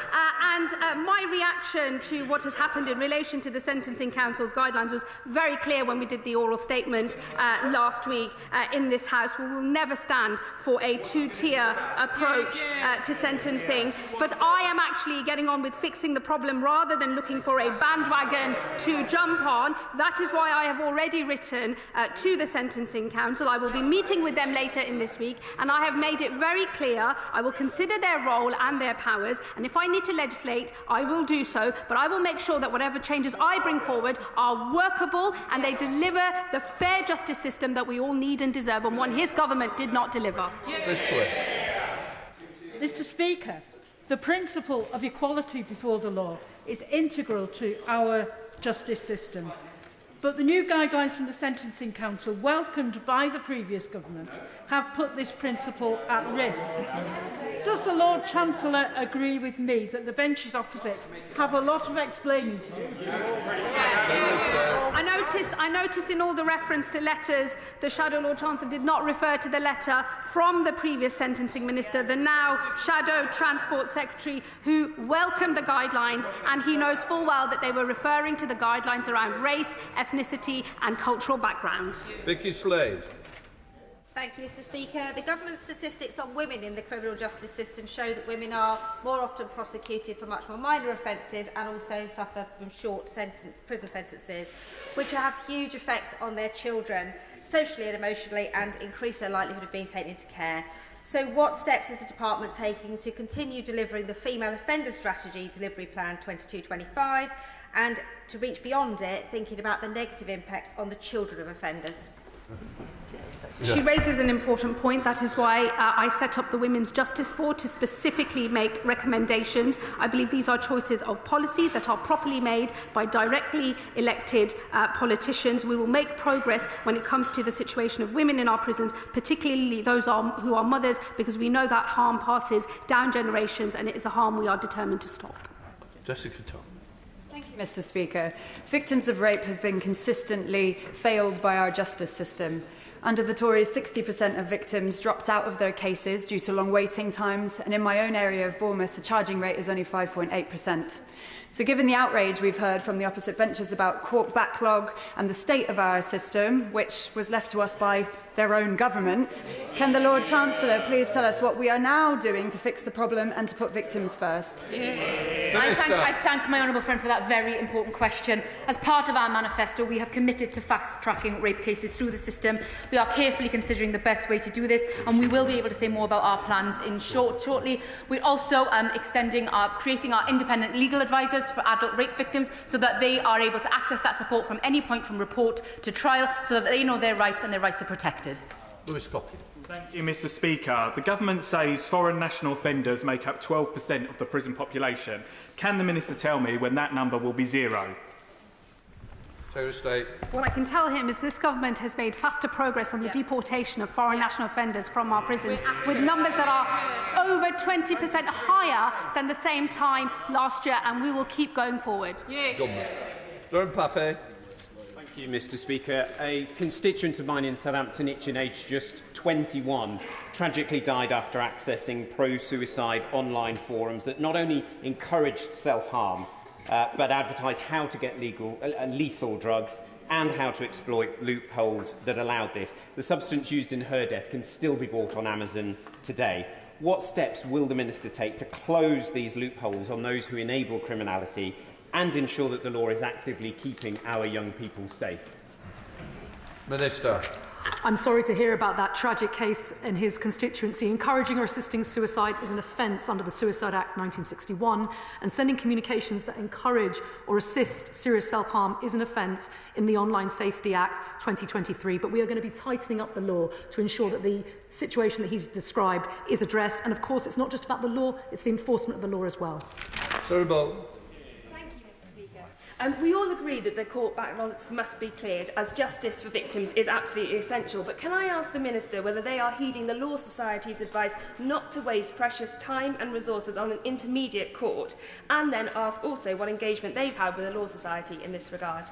my reaction to what has happened in relation to the Sentencing Council's guidelines was very clear when we did the oral statement last week in this House. We will never stand for a two-tier approach to sentencing, but I am actually getting on with fixing the problem rather than looking for a bandwagon to jump on. That is why I have already written to the Sentencing Council. I will be meeting with them later in this week, and I have made it very clear I will consider their role and their powers, and if I need to legislate, I will do so, but I will make sure that whatever changes I bring forward are workable and they deliver the fair justice system that we all need and deserve, and one his government did not deliver. Mr. Speaker, the principle of equality before the law is integral to our justice system. But the new guidelines from the Sentencing Council, welcomed by the previous government, have put this principle at risk. Does the Lord Chancellor agree with me that the benches opposite have a lot of explaining to do? I notice in all the reference to letters, the Shadow Lord Chancellor did not refer to the letter from the previous Sentencing Minister, the now Shadow Transport Secretary, who welcomed the guidelines, and he knows full well that they were referring to the guidelines around race, ethnicity and cultural background. Vicky Slade. Thank you, Mr. Speaker. The government's statistics on women in the criminal justice system show that women are more often prosecuted for much more minor offences and also suffer from short prison sentences, which have huge effects on their children, socially and emotionally, and increase their likelihood of being taken into care. So what steps is the Department taking to continue delivering the Female Offender Strategy Delivery Plan 22-25 and to reach beyond it, thinking about the negative impacts on the children of offenders? She raises an important point. That is why I set up the Women's Justice Board to specifically make recommendations. I believe these are choices of policy that are properly made by directly elected politicians. We will make progress when it comes to the situation of women in our prisons, particularly those who are mothers, because we know that harm passes down generations and it is a harm we are determined to stop. Jessica Tom. Thank you, Mr. Speaker. Victims of rape have been consistently failed by our justice system. Under the Tories, 60% of victims dropped out of their cases due to long waiting times, and in my own area of Bournemouth, the charging rate is only 5.8%. So given the outrage we've heard from the opposite benches about court backlog and the state of our system, which was left to us by their own government, can the Lord Chancellor please tell us what we are now doing to fix the problem and to put victims first? I thank my honourable friend for that very important question. As part of our manifesto, we have committed to fast-tracking rape cases through the system. We are carefully considering the best way to do this, and we will be able to say more about our plans shortly. We're also creating our independent legal advisors for adult rape victims so that they are able to access that support from any point from report to trial, so that they know their rights and their rights are protected. Lewis Coppin. Thank you, Mr. Speaker. The government says foreign national offenders make up 12% of the prison population. Can the Minister tell me when that number will be zero? What I can tell him is this government has made faster progress on the deportation of foreign national offenders from our prisons, with numbers that are over 20% higher than the same time last year, and we will keep going forward. Durham Parfait. Thank you, Mr. Speaker. A constituent of mine in Southampton, aged just 21, tragically died after accessing pro-suicide online forums that not only encouraged self-harm, but advertised how to get lethal drugs and how to exploit loopholes that allowed this. The substance used in her death can still be bought on Amazon today. What steps will the Minister take to close these loopholes on those who enable criminality and ensure that the law is actively keeping our young people safe? Minister. I'm sorry to hear about that tragic case in his constituency. Encouraging or assisting suicide is an offence under the Suicide Act 1961, and sending communications that encourage or assist serious self-harm is an offence in the Online Safety Act 2023. But we are going to be tightening up the law to ensure that the situation that he's described is addressed. And of course, it's not just about the law, it's the enforcement of the law as well. Sorry, Bolt. We all agree that the court backlogs must be cleared, as justice for victims is absolutely essential. But can I ask the Minister whether they are heeding the Law Society's advice not to waste precious time and resources on an intermediate court, and then ask also what engagement they've had with the Law Society in this regard?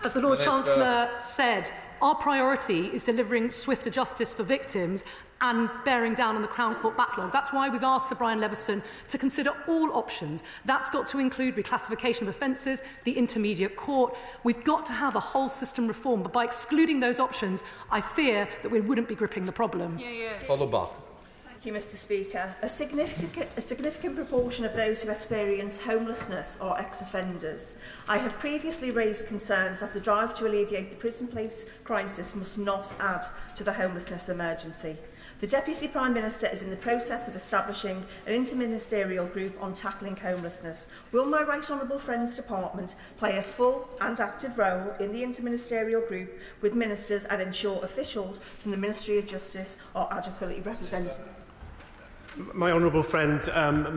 As the Lord Chancellor said, our priority is delivering swifter justice for victims and bearing down on the Crown Court backlog. That's why we've asked Sir Brian Leveson to consider all options. That's got to include reclassification of offences, the intermediate court. We've got to have a whole system reform, but by excluding those options, I fear that we wouldn't be gripping the problem. Follow back. Thank you, Mr. Speaker. A significant proportion of those who experience homelessness are ex-offenders. I have previously raised concerns that the drive to alleviate the prison place crisis must not add to the homelessness emergency. The Deputy Prime Minister is in the process of establishing an interministerial group on tackling homelessness. Will my right honourable friend's department play a full and active role in the interministerial group with ministers and ensure officials from the Ministry of Justice are adequately represented? My honourable friend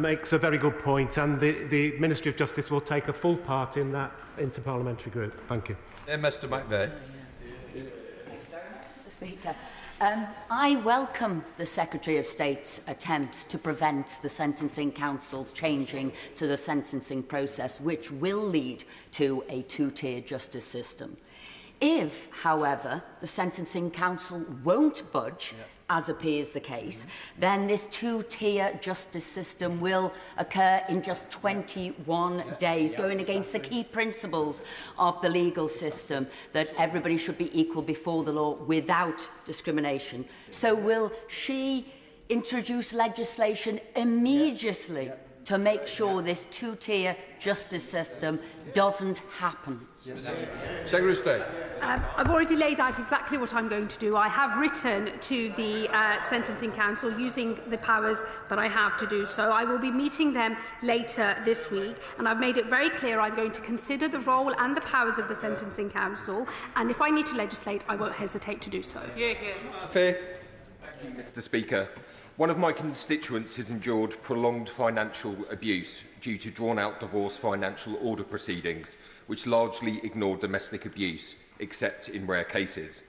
makes a very good point, and the Ministry of Justice will take a full part in that interparliamentary group. Thank you. Mr. McVeigh. Mr. Speaker, I welcome the Secretary of State's attempts to prevent the Sentencing Council's changing to the sentencing process, which will lead to a two-tier justice system. If, however, the Sentencing Council won't budge, as appears the case, then this two-tier justice system will occur in just 21 days, going against the key principles of the legal system, that everybody should be equal before the law without discrimination. So will she introduce legislation immediately to make sure this two-tier justice system doesn't happen? Secretary of State. I've already laid out exactly what I'm going to do. I have written to the Sentencing Council using the powers that I have to do so. I will be meeting them later this week, and I've made it very clear I'm going to consider the role and the powers of the Sentencing Council, and if I need to legislate, I won't hesitate to do so. Fair. Thank you, Mr. Speaker. One of my constituents has endured prolonged financial abuse due to drawn-out divorce financial order proceedings, which largely ignore domestic abuse, except in rare cases.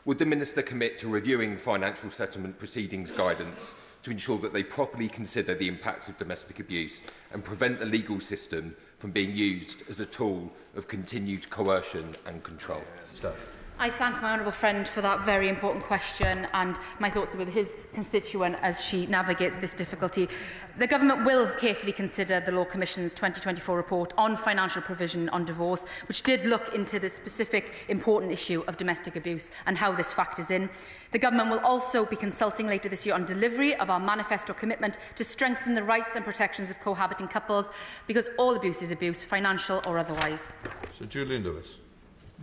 Would the Minister commit to reviewing financial settlement proceedings guidance to ensure that they properly consider the impact of domestic abuse and prevent the legal system from being used as a tool of continued coercion and control? I thank my honourable friend for that very important question, and my thoughts are with his constituent as she navigates this difficulty. The Government will carefully consider the Law Commission's 2024 report on financial provision on divorce, which did look into the specific important issue of domestic abuse and how this factors in. The Government will also be consulting later this year on delivery of our manifesto commitment to strengthen the rights and protections of cohabiting couples, because all abuse is abuse, financial or otherwise. Sir Julian Lewis.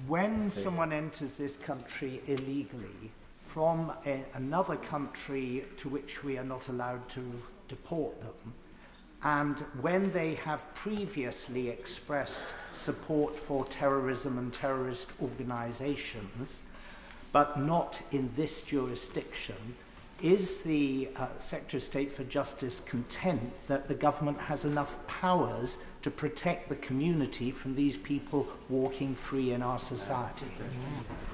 When someone enters this country illegally from another country to which we are not allowed to deport them, and when they have previously expressed support for terrorism and terrorist organisations, but not in this jurisdiction, is the Secretary of State for Justice content that the Government has enough powers to protect the community from these people walking free in our society?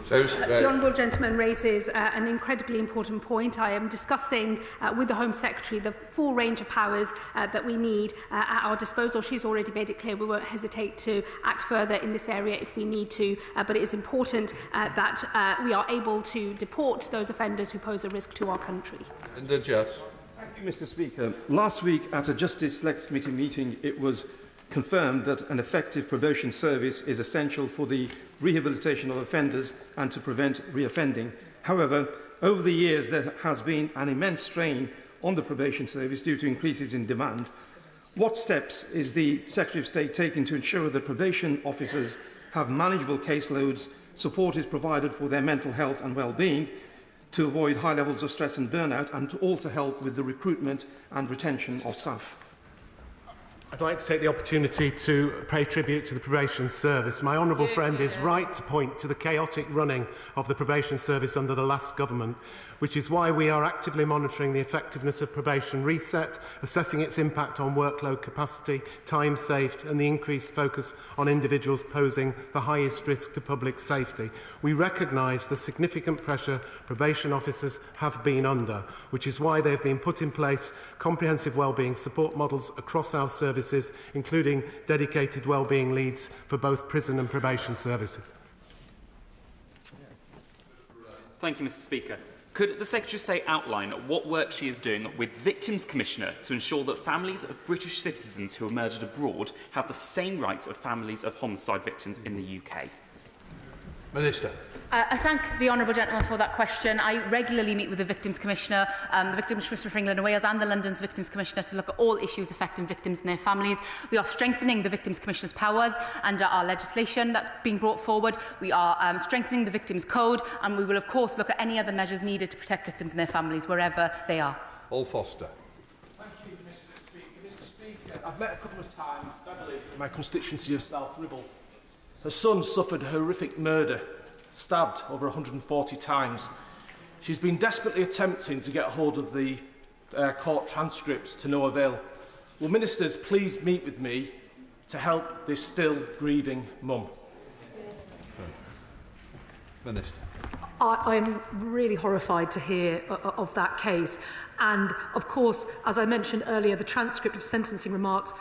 The honourable gentleman raises an incredibly important point. I am discussing with the Home Secretary the full range of powers that we need at our disposal. She's already made it clear we won't hesitate to act further in this area if we need to, but it is important that we are able to deport those offenders who pose a risk to our country. And the Judge. Thank you, Mr. Speaker. Last week at a Justice Select Committee meeting, it was confirmed that an effective probation service is essential for the rehabilitation of offenders and to prevent reoffending. However, over the years there has been an immense strain on the probation service due to increases in demand. What steps is the Secretary of State taking to ensure that probation officers have manageable caseloads, support is provided for their mental health and well-being, to avoid high levels of stress and burnout, and to also help with the recruitment and retention of staff? I'd like to take the opportunity to pay tribute to the probation service. My honourable friend is right to point to the chaotic running of the probation service under the last government, which is why we are actively monitoring the effectiveness of probation reset, assessing its impact on workload capacity, time saved and the increased focus on individuals posing the highest risk to public safety. We recognise the significant pressure probation officers have been under, which is why they have been put in place comprehensive wellbeing support models across our services, including dedicated wellbeing leads for both prison and probation services. Thank you, Mr. Speaker. Could the Secretary of State outline what work she is doing with Victims Commissioner to ensure that families of British citizens who are murdered abroad have the same rights of families of homicide victims in the UK? Minister. I thank the honourable gentleman for that question. I regularly meet with the Victims Commissioner, the Victims Commissioner for England and Wales and the London's Victims Commissioner to look at all issues affecting victims and their families. We are strengthening the Victims Commissioner's powers under our legislation that's being brought forward. We are strengthening the Victims Code, and we will of course look at any other measures needed to protect victims and their families wherever they are. Paul Foster. Thank you, Mr. Speaker. Mr. Speaker, I've met a couple of times Beverly in my constituency of South Ribble. Her son suffered horrific murder, stabbed over 140 times. She's been desperately attempting to get hold of the court transcripts to no avail. Will ministers please meet with me to help this still grieving mum? Minister. I'm really horrified to hear of that case. And, of course, as I mentioned earlier, the transcript of sentencing remarks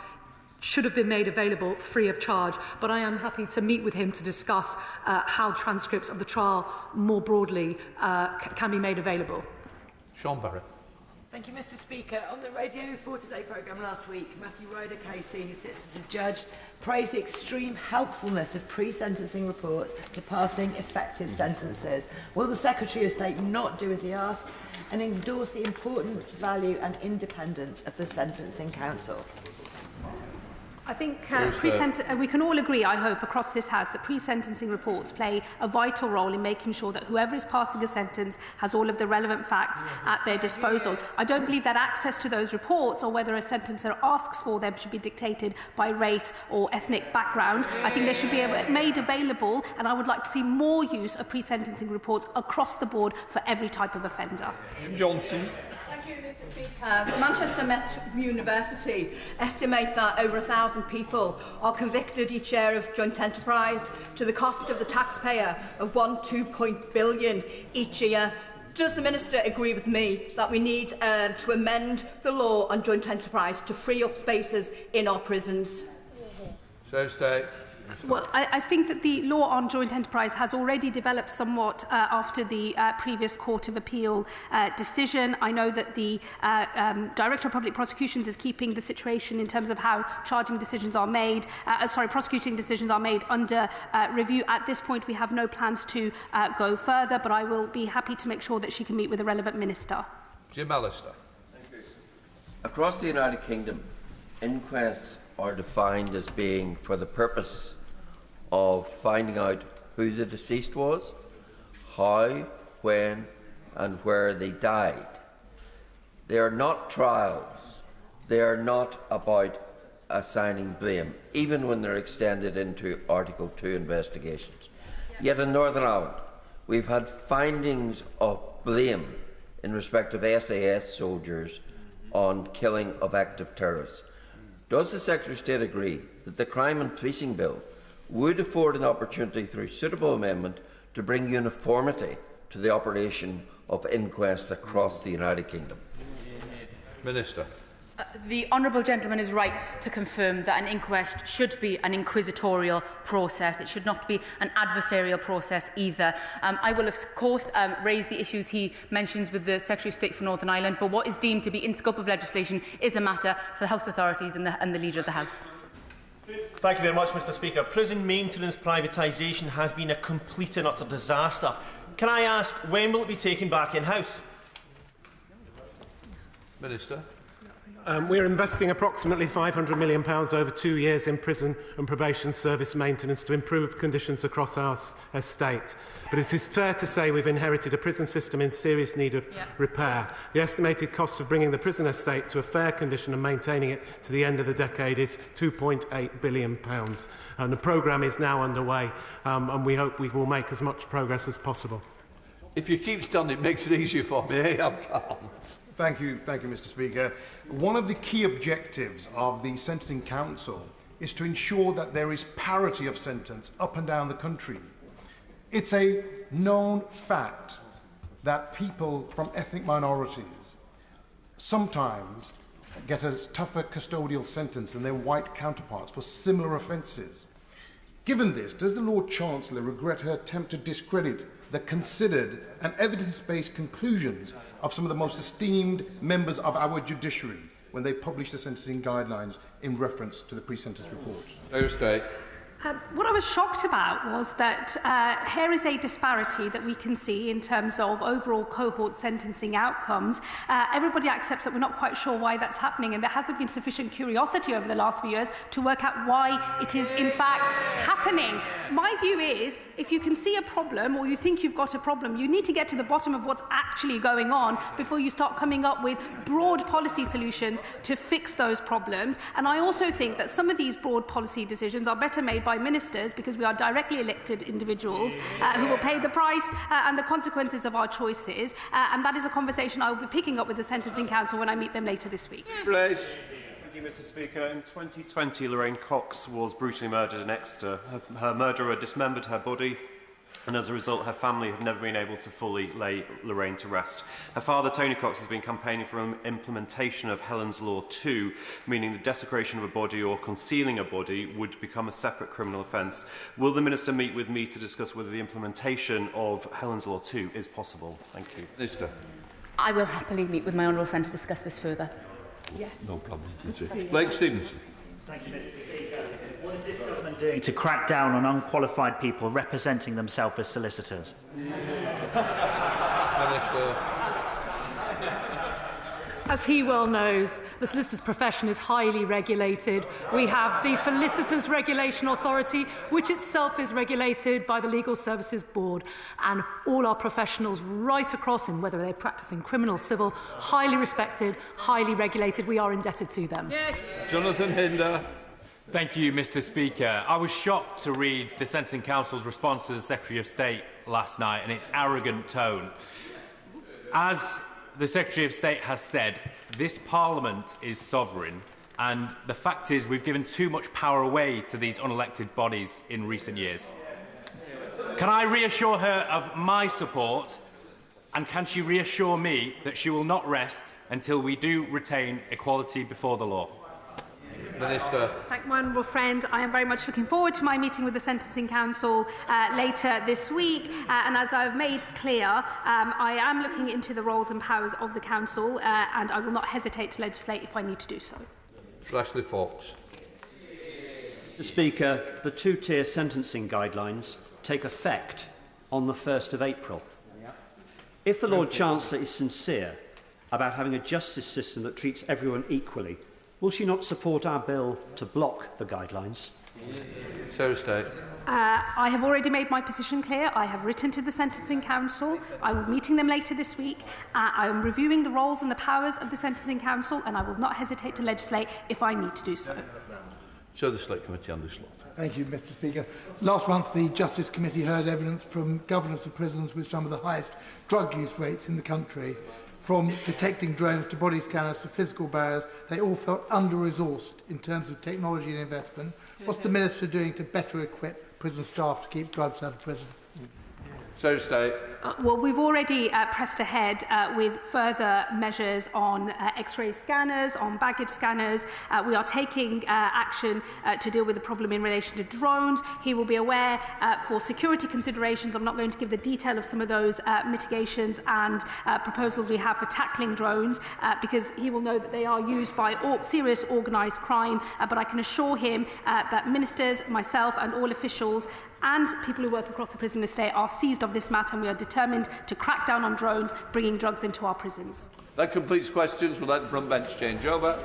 should have been made available free of charge, but I am happy to meet with him to discuss how transcripts of the trial more broadly can be made available. Shaun Barrett. Thank you, Mr. Speaker. On the Radio 4 Today programme last week, Matthew Ryder KC, who sits as a judge, praised the extreme helpfulness of pre-sentencing reports to passing effective sentences. Will the Secretary of State not do as he asked and endorse the importance, value and independence of the Sentencing Council? I think we can all agree, I hope, across this House that pre-sentencing reports play a vital role in making sure that whoever is passing a sentence has all of the relevant facts at their disposal. I don't believe that access to those reports or whether a sentencer asks for them should be dictated by race or ethnic background. I think they should be made available, and I would like to see more use of pre-sentencing reports across the board for every type of offender. Johnson. Thank you, Mr. Speaker. Manchester Met University estimates that over 1,000 people are convicted each year of joint enterprise to the cost of the taxpayer of £2 billion each year. Does the Minister agree with me that we need to amend the law on joint enterprise to free up spaces in our prisons? So State. Well, I think that the law on joint enterprise has already developed somewhat after the previous Court of Appeal decision. I know that the Director of Public Prosecutions is keeping the situation in terms of how prosecuting decisions are made under review. At this point, we have no plans to go further, but I will be happy to make sure that she can meet with the relevant minister. Jim Allister. Across the United Kingdom, inquests are defined as being for the purpose of finding out who the deceased was, how, when and where they died. They are not trials. They are not about assigning blame, even when they're extended into Article 2 investigations. Yet in Northern Ireland, we've had findings of blame in respect of SAS soldiers on killing of active terrorists. Does the Secretary of State agree that the Crime and Policing Bill would afford an opportunity through suitable amendment to bring uniformity to the operation of inquests across the United Kingdom? Minister. The honourable gentleman is right to confirm that an inquest should be an inquisitorial process. It should not be an adversarial process either. I will, of course, raise the issues he mentions with the Secretary of State for Northern Ireland, but what is deemed to be in scope of legislation is a matter for the House authorities and the Leader of the House. Thank you very much, Mr. Speaker. Prison maintenance privatisation has been a complete and utter disaster. Can I ask, when will it be taken back in-house? Minister. We're investing approximately £500 million over 2 years in prison and probation service maintenance to improve conditions across our estate. But it is fair to say we've inherited a prison system in serious need of repair. The estimated cost of bringing the prison estate to a fair condition and maintaining it to the end of the decade is £2.8 billion. And the programme is now underway, and we hope we will make as much progress as possible. If you keep standing, it makes it easier for me. I'm calm. Thank you, Mr. Speaker. One of the key objectives of the Sentencing Council is to ensure that there is parity of sentence up and down the country. It's a known fact that people from ethnic minorities sometimes get a tougher custodial sentence than their white counterparts for similar offences. Given this, does the Lord Chancellor regret her attempt to discredit the considered and evidence-based conclusions of some of the most esteemed members of our judiciary when they published the sentencing guidelines in reference to the pre-sentence report? What I was shocked about was that here is a disparity that we can see in terms of overall cohort sentencing outcomes. Everybody accepts that we're not quite sure why that's happening, and there hasn't been sufficient curiosity over the last few years to work out why it is in fact happening. My view is, if you can see a problem or you think you've got a problem, you need to get to the bottom of what's actually going on before you start coming up with broad policy solutions to fix those problems. And I also think that some of these broad policy decisions are better made by ministers, because we are directly elected individuals who will pay the price and the consequences of our choices. And that is a conversation I will be picking up with the Sentencing Council when I meet them later this week. Please. Thank you, Mr. Speaker. In 2020, Lorraine Cox was brutally murdered in Exeter. Her murderer dismembered her body, and as a result, her family have never been able to fully lay Lorraine to rest. Her father, Tony Cox, has been campaigning for an implementation of Helen's Law 2, meaning the desecration of a body or concealing a body would become a separate criminal offence. Will the Minister meet with me to discuss whether the implementation of Helen's Law 2 is possible? Thank you. Minister. I will happily meet with my honourable friend to discuss this further. Yeah. No problem. Blake Stevenson. Thank you, Mr. Speaker. What is this government doing to crack down on unqualified people representing themselves as solicitors? Minister. As he well knows, the solicitor's profession is highly regulated. We have the Solicitors Regulation Authority, which itself is regulated by the Legal Services Board. And all our professionals right across, in whether they practice in criminal, civil, highly respected, highly regulated. We are indebted to them. Jonathan Hinder. Thank you, Mr. Speaker. I was shocked to read the Sentencing Council's response to the Secretary of State last night and its arrogant tone. As the Secretary of State has said, this Parliament is sovereign, and the fact is we've given too much power away to these unelected bodies in recent years. Can I reassure her of my support, and can she reassure me that she will not rest until we do retain equality before the law? Minister. Thank my honourable friend. I am very much looking forward to my meeting with the Sentencing Council later this week. And as I have made clear, I am looking into the roles and powers of the Council, and I will not hesitate to legislate if I need to do so. Ashley Fox. Mr. Speaker, the two-tier sentencing guidelines take effect on the 1st of April. If the Lord Chancellor is sincere about having a justice system that treats everyone equally, will she not support our bill to block the guidelines? I have already made my position clear. I have written to the Sentencing Council. I will be meeting them later this week. I am reviewing the roles and the powers of the Sentencing Council, and I will not hesitate to legislate if I need to do so. So the Select Committee on this law. Thank you, Mr. Speaker. Last month, the Justice Committee heard evidence from governors of prisons with some of the highest drug use rates in the country. From detecting drones to body scanners to physical barriers, they all felt under-resourced in terms of technology and investment. What's the Minister doing to better equip prison staff to keep drugs out of prison? Well, we've already pressed ahead with further measures on X-ray scanners, on baggage scanners. We are taking action to deal with the problem in relation to drones. He will be aware for security considerations. I'm not going to give the detail of some of those mitigations and proposals we have for tackling drones because he will know that they are used by serious organised crime. But I can assure him that ministers, myself and all officials and people who work across the prison estate are seized of this matter, and we are determined to crack down on drones bringing drugs into our prisons. That completes questions. We'll let the front bench change over.